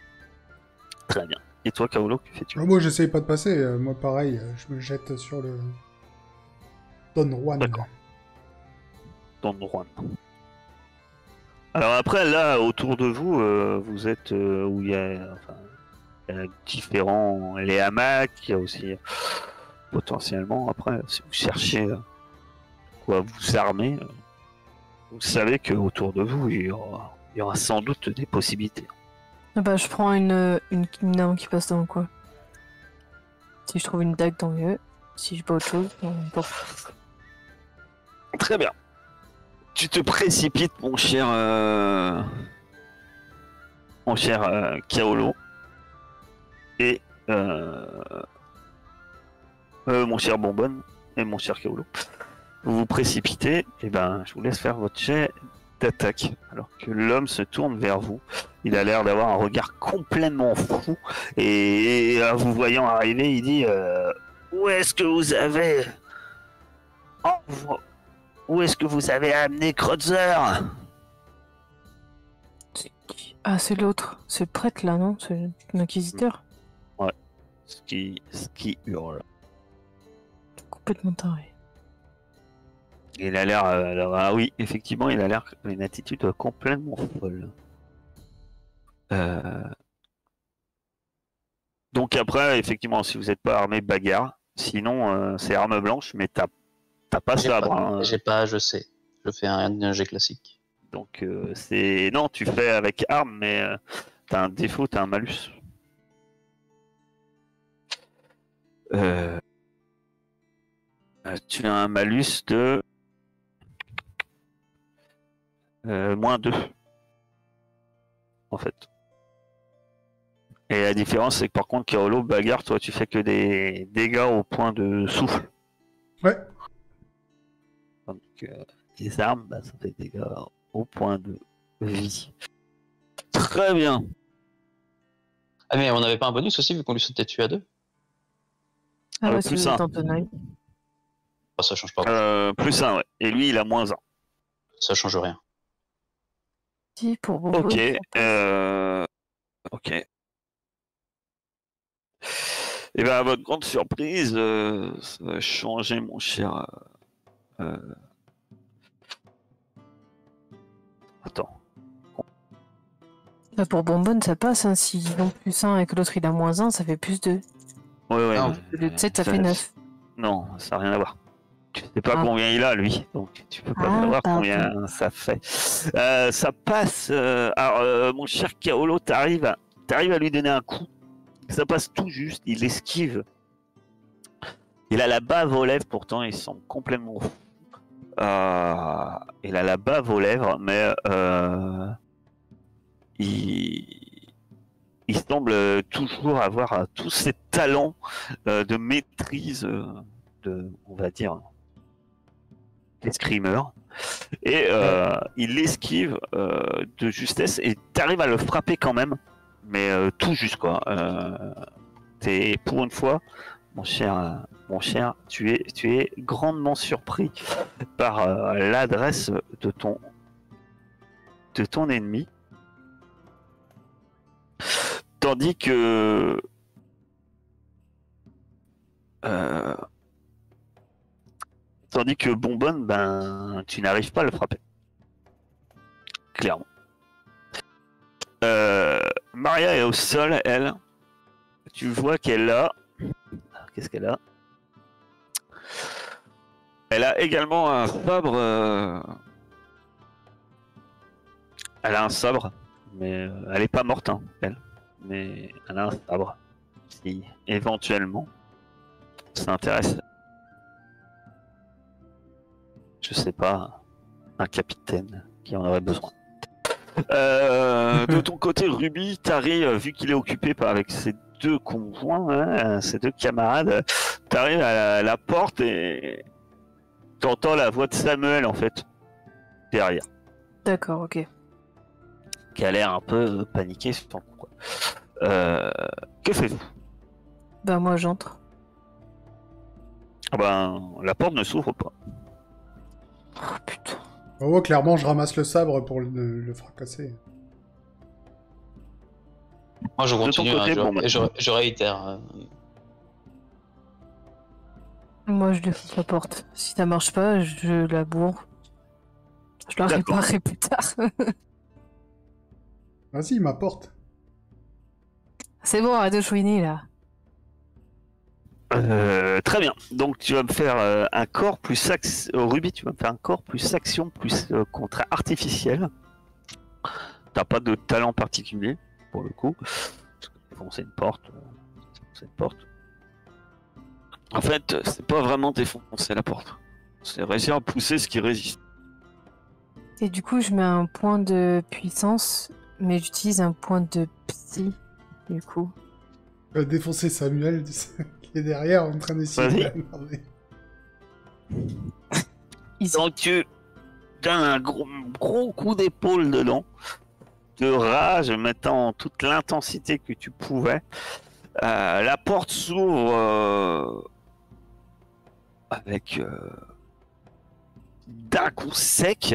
Très bien. Et toi, Kaolo, que fais-tu? Moi, j'essaye pas de passer. Moi, pareil, je me jette sur le Don Juan. D'accord. Don Juan. Alors après, là, autour de vous, vous êtes où il y a différents... Les hamacs, il y a aussi potentiellement, après, si vous cherchez quoi vous armer, vous savez qu'autour de vous, il y aura sans doute des possibilités. Ah bah je prends une arme qui passe dans le coin. Si je trouve une dague, tant mieux. Si je pas autre chose, bon. Très bien. Tu te précipites, mon cher Kaolo. Et mon cher Bonbonne et mon cher Kaolo. Vous vous précipitez, et ben je vous laisse faire votre jet d'attaque. Alors que l'homme se tourne vers vous. Il a l'air d'avoir un regard complètement fou. Et en vous voyant arriver, il dit où est-ce que vous avez... Où est-ce que vous avez amené Kreutzer? Ah, c'est l'autre. C'est le prêtre là, non? C'est l'inquisiteur? Ce qui hurle. Complètement taré. Il a l'air... ah oui, effectivement, il a l'air une attitude complètement folle. Donc après, effectivement, si vous n'êtes pas armé, bagarre. Sinon, c'est arme blanche, mais t'as pas sabre. Hein. J'ai pas, je sais. Je fais un jet classique. Donc c'est... Non, tu fais avec arme, mais t'as un défaut, t'as un malus. Tu as un malus de... -2. En fait. Et la différence, c'est que par contre, Kaolo, bagarre, toi, tu fais que des dégâts au point de souffle. Ouais. Donc, les armes, bah, ça fait des dégâts au point de vie. Très bien. Ah, mais on n'avait pas un bonus aussi vu qu'on lui sautait dessus à 2? Ah ouais, plus c'est un. dans ton œil. Oh, ça change pas. Plus 1, ouais. Et lui, il a -1. Ça change rien. Si, pour bon. Ok. Ok. Et ben à votre grande surprise, ça va changer, mon cher. Attends. Bah, pour Bonbonne, ça passe. Hein. S'ils ont +1 et que l'autre il a -1, ça fait +2. Ouais. Non, Le 7, ça fait 9. Non, ça n'a rien à voir. Tu sais pas Ah. combien il a, lui. Donc tu peux pas Ah, savoir pardon. combien ça fait. Ça passe. Alors, mon cher Kaolo, t'arrives à lui donner un coup. Ça passe tout juste. Il esquive. Il a la bave aux lèvres, pourtant il semble complètement fou. Il a la bave aux lèvres, mais il semble toujours avoir tous ses talents de maîtrise on va dire, d'escrimeur. Et il esquive de justesse et t'arrives à le frapper quand même, mais tout juste quoi. T'es pour une fois, mon cher, tu es grandement surpris par l'adresse de ton ennemi, tandis que Bonbonne, ben, tu n'arrives pas à le frapper. Clairement. Maria est au sol, elle. Tu vois qu'elle a... Qu'est-ce qu'elle a? Elle a également un sabre... Elle a un sabre, mais elle est pas morte, hein, elle. Mais elle a un sabre. Si, éventuellement, ça intéresse... Je sais pas, un capitaine qui en aurait besoin. De ton côté, Ruby, t'arrives, vu qu'il est occupé avec ses deux conjoints, hein, ses deux camarades, t'arrives à la porte et t'entends la voix de Samuel en fait, derrière, D'accord, ok. qui a l'air un peu paniqué sur ton coup. Que faites-vous? Ben moi j'entre. Ah ben, la porte ne s'ouvre pas. Oh putain. Oh, clairement, je ramasse le sabre pour le fracasser. Moi, je De ton continue, côté, hein, bon, bah. je réitère. Moi je défonce la porte. Si ça marche pas, je la bourre. Je la D'accord. réparerai plus tard. Vas-y, ma porte. C'est bon, arrête de chouiner là. Très bien. Donc tu vas me faire un corps plus Ruby, tu vas me faire un corps plus action plus contre artificiel. T'as pas de talent particulier pour le coup. Défoncer une porte. Défoncer une porte. En fait, c'est pas vraiment défoncer la porte. C'est réussir à pousser ce qui résiste. Et du coup, je mets un point de puissance, mais j'utilise un point de psy, du coup. Défoncer Samuel qui est derrière en train d'essayer de Vas-y. l'emmerder. Easy. Donc tu donnes un gros coup d'épaule dedans, de rage, mettant toute l'intensité que tu pouvais. La porte s'ouvre avec d'un coup sec,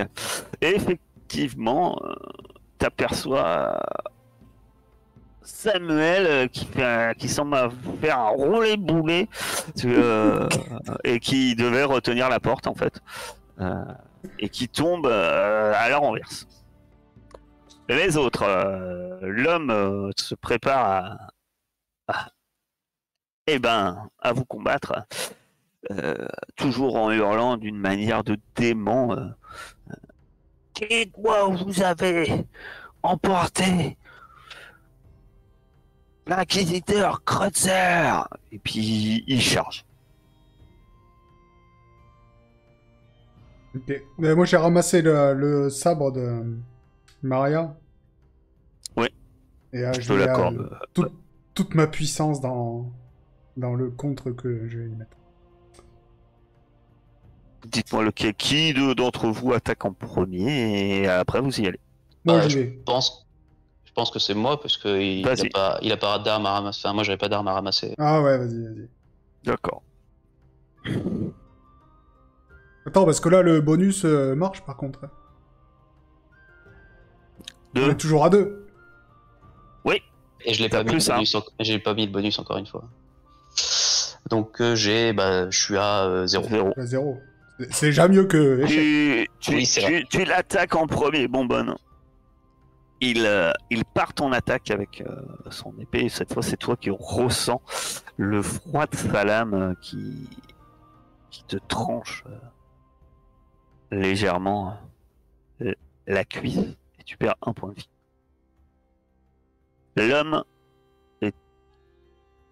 et effectivement, t'aperçois Samuel qui semble faire un roulé-boulé et qui devait retenir la porte en fait. Et qui tombe à la renverse. Les autres, l'homme se prépare à vous combattre, toujours en hurlant d'une manière de dément. Qui doit vous avez emporté l'inquisiteur Kreutzer? Et puis il charge. Ok. Mais moi, j'ai ramassé le sabre de Maria. Oui. Et Je je te vais l'accorde. toute ma puissance dans le contre que je vais y mettre. Dites-moi lequel, qui d'entre vous attaque en premier et après vous y allez. Moi, j'y je vais. je pense que c'est moi parce qu'il Vas-y. il a pas d'armes à ramasser. Enfin, moi, j'avais pas d'armes à ramasser. Ah ouais, vas-y. D'accord. Attends, parce que là, le bonus marche, par contre. On Deux. est toujours à 2. Oui. Et je l'ai T'as pas mis plus le bonus. J'ai pas mis le bonus encore une fois. Donc je suis à 0. 0. À 0. C'est déjà mieux que échec. Oui, c'est vrai. Tu l'attaques en premier, Bonbonne. Il part en attaque avec son épée. Et cette fois, c'est toi qui ressens le froid de sa lame qui te tranche légèrement la cuisse et tu perds un point de vie. L'homme,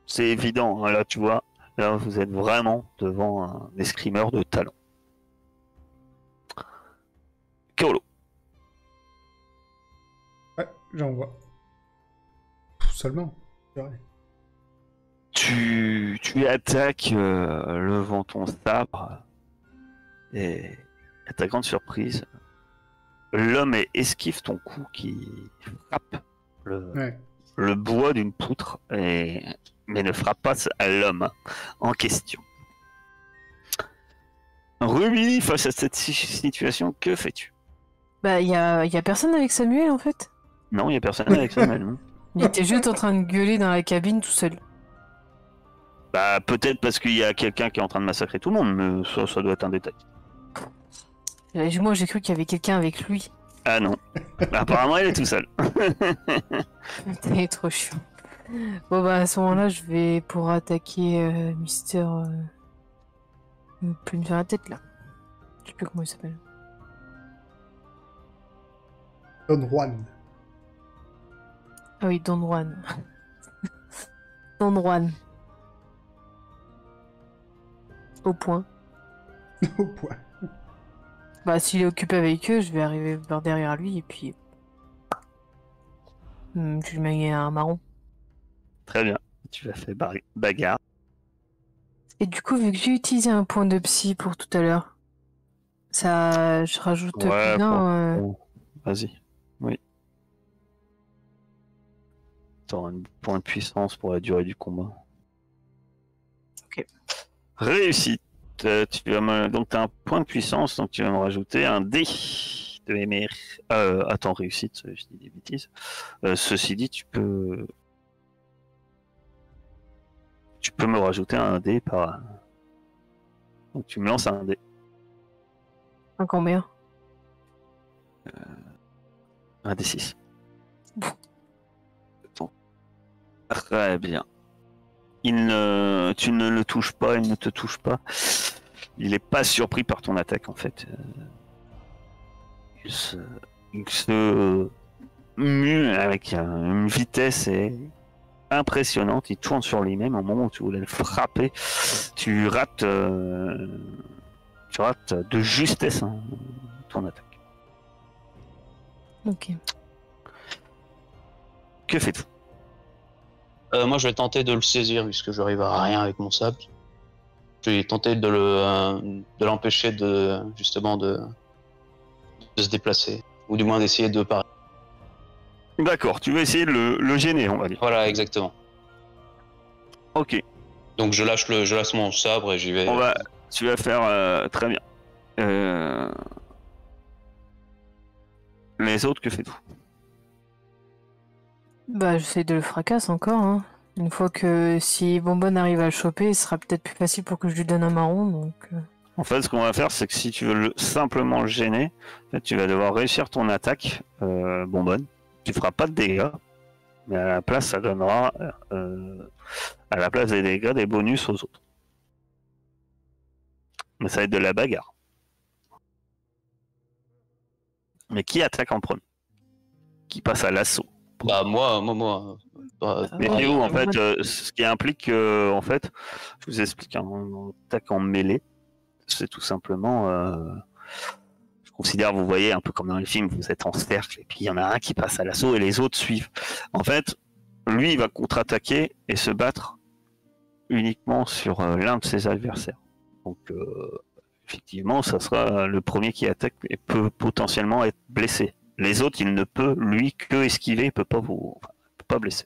c'est évident, hein, là tu vois, là vous êtes vraiment devant un escrimeur de talent. Kaolo. Ouais, j'en vois. Seulement. C'est vrai. Tu attaques levant ton sabre et à ta grande surprise, l'homme esquive ton coup qui frappe Ouais. le bois d'une poutre, mais ne frappe pas à l'homme en question. Ruby, face à cette situation, que fais-tu? Bah, y a personne avec Samuel en fait. Non, il n'y a personne avec ça, non. Il était juste en train de gueuler dans la cabine tout seul. Bah, peut-être parce qu'il y a quelqu'un qui est en train de massacrer tout le monde, mais ça doit être un détail. Moi, j'ai cru qu'il y avait quelqu'un avec lui. Ah non. Apparemment, il est tout seul. T'es trop chiant. Bon, bah, à ce moment-là, je vais pour attaquer Mister. Plus me faire la tête là. Je sais plus comment il s'appelle. Don Juan. Ah oui, Don Juan. Don Juan. Au point. Au point. Bah, s'il est occupé avec eux, je vais arriver par derrière lui et puis. Je lui mets un marron. Très bien. Tu vas faire bagarre. Et du coup, vu que j'ai utilisé un point de psy pour tout à l'heure, ça. Je rajoute plus d'un. Bon. Vas-y. Oui. T'auras un point de puissance pour la durée du combat. Ok. Réussite. Donc, tu as un point de puissance, donc tu vas me rajouter un dé de MR. Attends, réussite, je dis des bêtises. Ceci dit, tu peux me rajouter un dé par. Donc, tu me lances un dé. Un combien? Un D6. Très bien. Tu ne le touches pas, il ne te touche pas. Il n'est pas surpris par ton attaque en fait. Il se mue avec une vitesse impressionnante. Il tourne sur lui-même au moment où tu voulais le frapper. Tu rates de justesse ton attaque. Ok. Que fais-tu? Moi, je vais tenter de le saisir puisque j'arrive à rien avec mon sabre. Je vais tenter de l'empêcher justement de se déplacer, ou du moins d'essayer de parer. D'accord, tu vas essayer de le gêner, on va dire. Voilà, exactement. Ok. Donc je lâche mon sabre et j'y vais. Tu vas faire très bien. Les autres, que fais-tu? Bah, j'essaie de le fracasser encore. Hein. Une fois que si Bonbonne arrive à le choper, ce sera peut-être plus facile pour que je lui donne un marron. Donc. En fait, ce qu'on va faire, c'est que si tu veux simplement le gêner, en fait, tu vas devoir réussir ton attaque, Bonbonne. Tu feras pas de dégâts, mais à la place, ça donnera, à la place des dégâts, des bonus aux autres. Mais ça va être de la bagarre. Mais qui attaque en premier? Qui passe à l'assaut? Bah moi. Méfiez-vous, en fait, ce qui implique que, en fait, je vous explique, on attaque en mêlée, c'est tout simplement, je considère, vous voyez, un peu comme dans les films, vous êtes en cercle, et puis il y en a un qui passe à l'assaut et les autres suivent. En fait, lui, il va contre-attaquer et se battre uniquement sur l'un de ses adversaires. Donc, effectivement, ça sera le premier qui attaque et peut potentiellement être blessé. Les autres, il ne peut, lui, que esquiver, il peut pas blesser.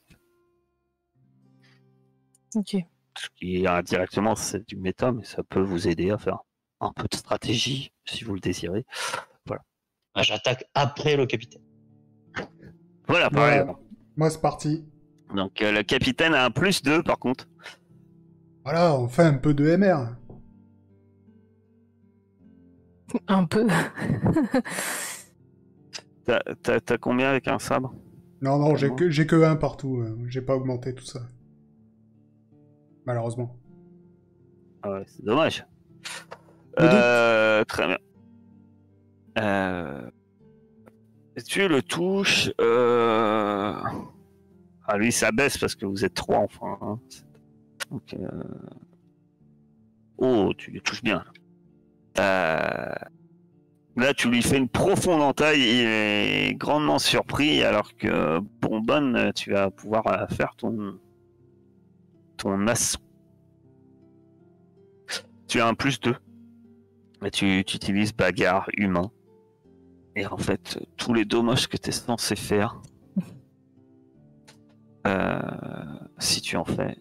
Ok. Ce qui est directement, c'est du méta, mais ça peut vous aider à faire un peu de stratégie, si vous le désirez. Voilà. J'attaque après le capitaine. Voilà, pareil. Moi, c'est parti. Donc, le capitaine a un +2, par contre. Voilà, on fait un peu de MR. Un peu. T'as combien avec un sabre? Non, j'ai que un partout. J'ai pas augmenté tout ça. Malheureusement. Ah ouais, c'est dommage. Très bien. Tu le touches. Ah, lui, ça baisse parce que vous êtes 3 enfin. Hein. Donc, oh, tu le touches bien. Là, tu lui fais une profonde entaille. Il est grandement surpris, alors que Bonbonne, tu vas pouvoir faire ton assaut. Tu as un +2. Mais tu utilises bagarre humain. Et en fait, tous les dommages que tu es censé faire, si tu en fais,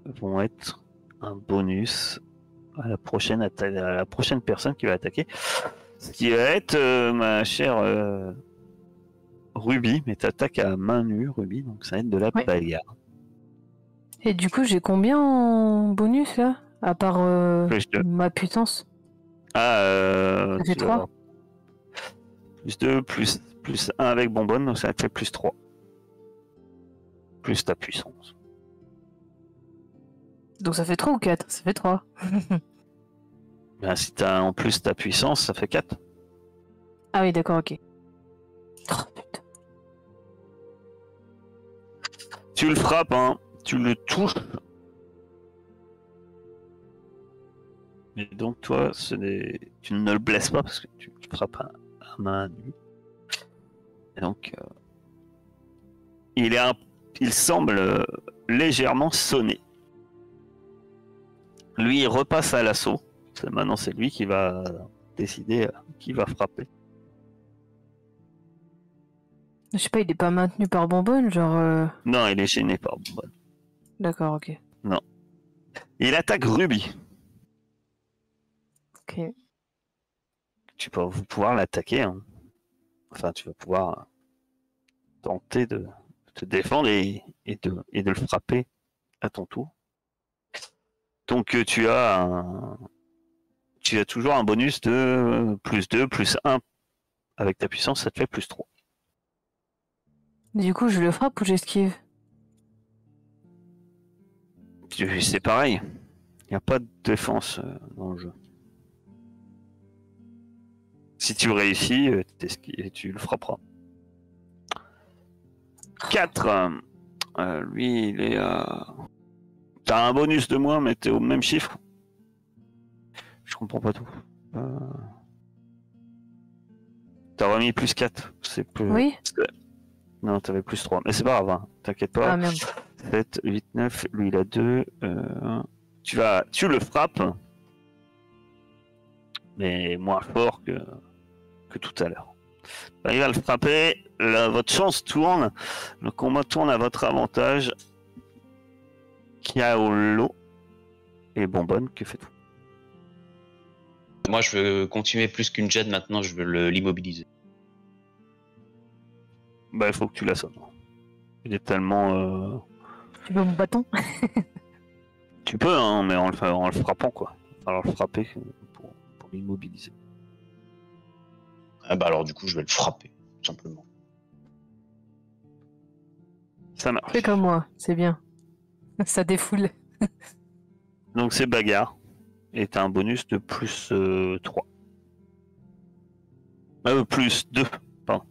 vont être un bonus à la prochaine personne qui va attaquer. Ce qui va être ma chère Ruby, mais t'attaques à main nue, Ruby, donc ça va être de la Ouais. bagarre. Et du coup, j'ai combien en bonus là? À part Plus 2. ma puissance? Ah, Ça fait tu vas 3. avoir plus 2, plus 1 avec bonbonne, donc ça te fait plus 3. Plus ta puissance. Donc ça fait 3 ou 4? Ça fait 3. Ben, si t'as en plus ta puissance, ça fait 4. Ah oui, d'accord, ok. Oh, putain. Tu le frappes, hein, tu le touches. Mais donc toi, tu ne le blesses pas parce que tu frappes à main nue. Et donc, il semble légèrement sonné. Lui, il repasse à l'assaut. Maintenant, c'est lui qui va décider qui va frapper. Je sais pas, il est pas maintenu par bonbonne, genre. Non, il est gêné par bonbonne. D'accord, ok. Il attaque Ruby. Ok. Tu vas pouvoir l'attaquer. Hein. Enfin, tu vas pouvoir tenter de te défendre et de le frapper à ton tour. Donc tu as toujours un bonus de plus 2, plus 1. Avec ta puissance, ça te fait plus 3. Du coup, je le frappe ou j'esquive? C'est pareil. Il n'y a pas de défense dans le jeu. Si tu réussis, tu le frapperas. 4. Lui, il est à... T'as un bonus de moins, mais t'es au même chiffre. Je comprends pas tout. T'as remis plus 4. C'est plus... Oui. Non, t'avais plus 3. Mais c'est pas grave, hein. T'inquiète pas. Ah merde. 7, 8, 9. Lui, il a 2. Tu le frappes. Mais moins fort que tout à l'heure. Il va le frapper. Là, votre chance tourne. Le combat tourne à votre avantage. Kaolo et Bonbonne, que faites-vous? Moi, je veux continuer plus qu'une jet maintenant, je veux l'immobiliser. Bah, il faut que tu l'assommes. Il est tellement... Tu veux mon bâton? Tu peux, hein, mais en le frappant, quoi. Alors le frapper pour l'immobiliser. Ah bah alors du coup, je vais le frapper, tout simplement. Ça marche. Fais comme moi, c'est bien. Ça défoule. Donc c'est bagarre. Et t'as un bonus de plus 3. Plus 2. Pardon.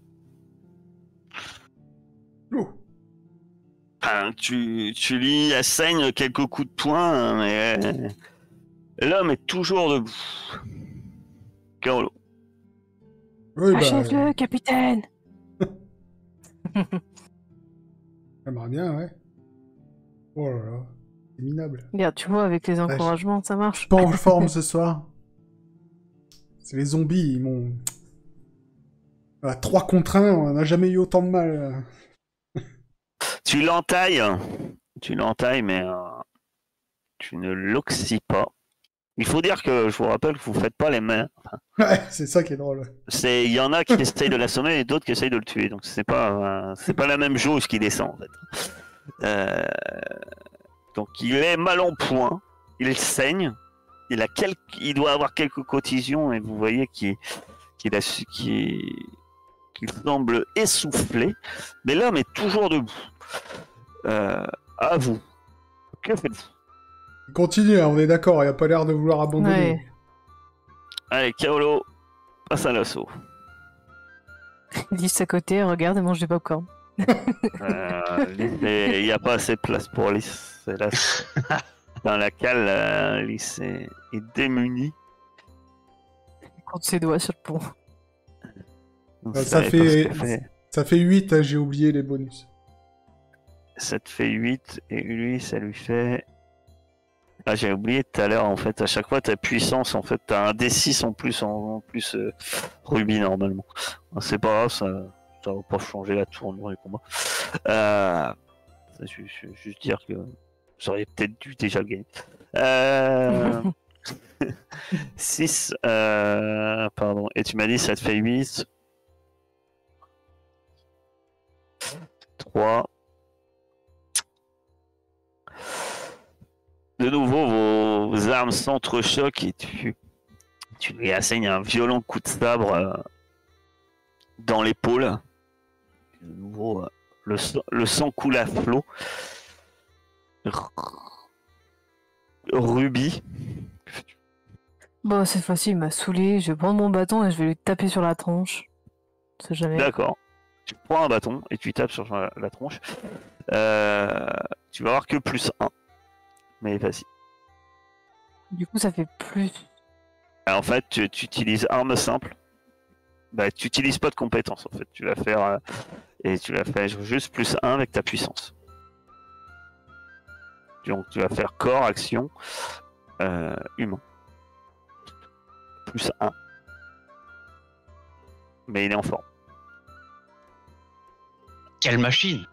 Oh. Enfin, tu lui assignes quelques coups de poing, mais l'homme est toujours debout. Kaolo. Oui, bah, Achève-le, capitaine! j'aimerais bien, ouais. Oh là là, c'est minable. Regarde, tu vois, avec les encouragements, ça Je marche. suis pas en forme ce soir. C'est les zombies, ils m'ont... À 3 contre 1, on n'a jamais eu autant de mal. Tu l'entailles, mais tu ne l'oxys pas. Il faut dire que je vous rappelle que vous faites pas les mains. Ouais, c'est ça qui est drôle. Il y en a qui essayent de l'assommer et d'autres qui essayent de le tuer. Donc c'est pas la même jauge qui descend en fait. Donc il est mal en point, il saigne, il doit avoir quelques contusions et vous voyez qu'il semble essoufflé, mais l'homme est toujours debout. À vous. Que faites-vous? Continue, hein, on est d'accord, il a pas l'air de vouloir abandonner. Ouais. Allez, Kaolo, passe à l'assaut. 10 à côté, regarde et mange du popcorn. Il n'y a pas assez de place pour Lys. C'est là, dans la cale, Lys est démuni. Il compte ses doigts sur le pont. Donc, Ça est fait- parce que Ça fait 8, hein, j'ai oublié les bonus. ça te fait 8 et lui, ça lui fait Ah, j'ai oublié tout à l'heure, en fait, à chaque fois, ta puissance, en fait, t'as un D6 en plus Ruby, normalement. C'est pas grave, ça va pas changer la tournure du combat. Je veux juste dire que j'aurais peut-être dû déjà le gagner. 6, pardon, et tu m'as dit ça te fait 8. 3. De nouveau, vos armes s'entrechoquent et tu lui assignes un violent coup de sabre dans l'épaule. De nouveau, le sang coule à flot. Ruby. Bon, cette fois-ci, il m'a saoulé. Je vais prendre mon bâton et je vais lui taper sur la tronche. On sait jamais. D'accord. Tu prends un bâton et tu tapes sur la tronche. Tu vas avoir que plus 1. Mais vas-y. Du coup, ça fait plus. En fait, tu utilises arme simple. Bah, tu utilises pas de compétences en fait. Tu vas faire et tu vas faire juste plus 1 avec ta puissance. Donc tu vas faire corps, action, humain. Plus 1. Mais il est en forme. Quelle machine!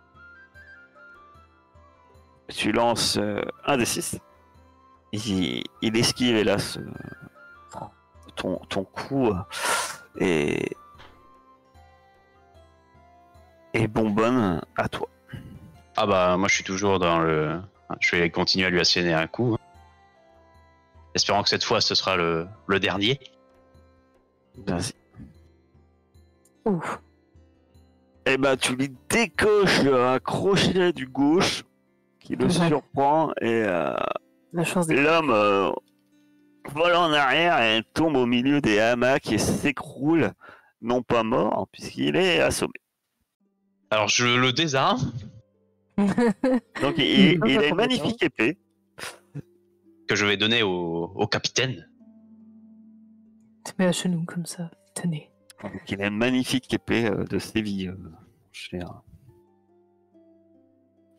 Tu lances un des 6. Il esquive hélas ton coup et bonbonne à toi. Ah bah moi je suis toujours dans le... Je vais continuer à lui asséner un coup. Espérant que cette fois ce sera le dernier. Vas-y. Ouf. Et bah tu lui décoches un crochet du gauche qui le Ouais. surprend et La chance des. l'homme vole en arrière et tombe au milieu des hamacs et s'écroule, non pas mort puisqu'il est assommé. Alors je le désarme. Donc il a une magnifique épée. Que je vais donner au capitaine. Tu mets à genoux comme ça. Tenez. Donc il a une magnifique épée de Séville.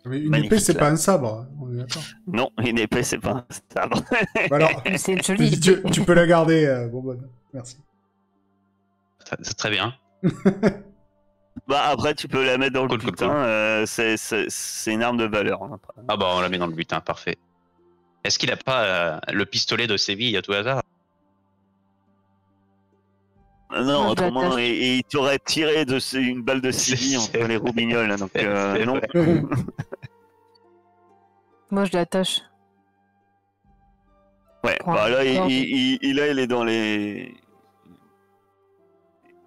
Mais une Magnifique, épée, c'est là. pas un sabre, on est d'accord. Non, une épée c'est pas un sabre. Bah alors, Mais c'est une jolie. tu peux la garder, bonbonne. Merci. C'est très bien. Bah après tu peux la mettre dans le Cool, butin, c'est une arme de valeur. Hein, après. Ah bah on la met dans le butin, parfait. Est-ce qu'il a pas le pistolet de Séville à tout hasard? Non, Moi, je autrement, l'attache. il t'aurait tiré une balle de Séville C'est entre les roubignoles, donc C'est non. vrai. Moi, je l'attache. Ouais, Prends bah là, un corps. il est dans les...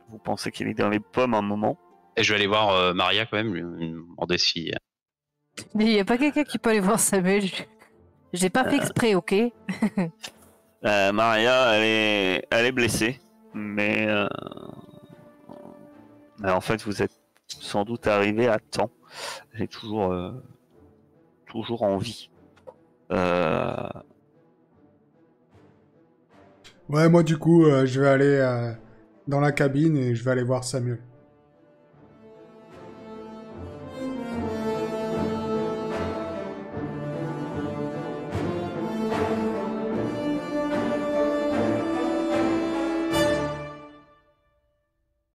Vous pensez qu'il est dans les pommes un moment. Et je vais aller voir Maria quand même, lui demander si... Il n'y a pas quelqu'un qui peut aller voir Samuel. J'ai pas fait exprès, ok? Maria, elle est blessée, mais en fait, vous êtes sans doute arrivé à temps. Elle est toujours en vie. Ouais, moi, du coup, je vais aller dans la cabine et je vais aller voir Samuel.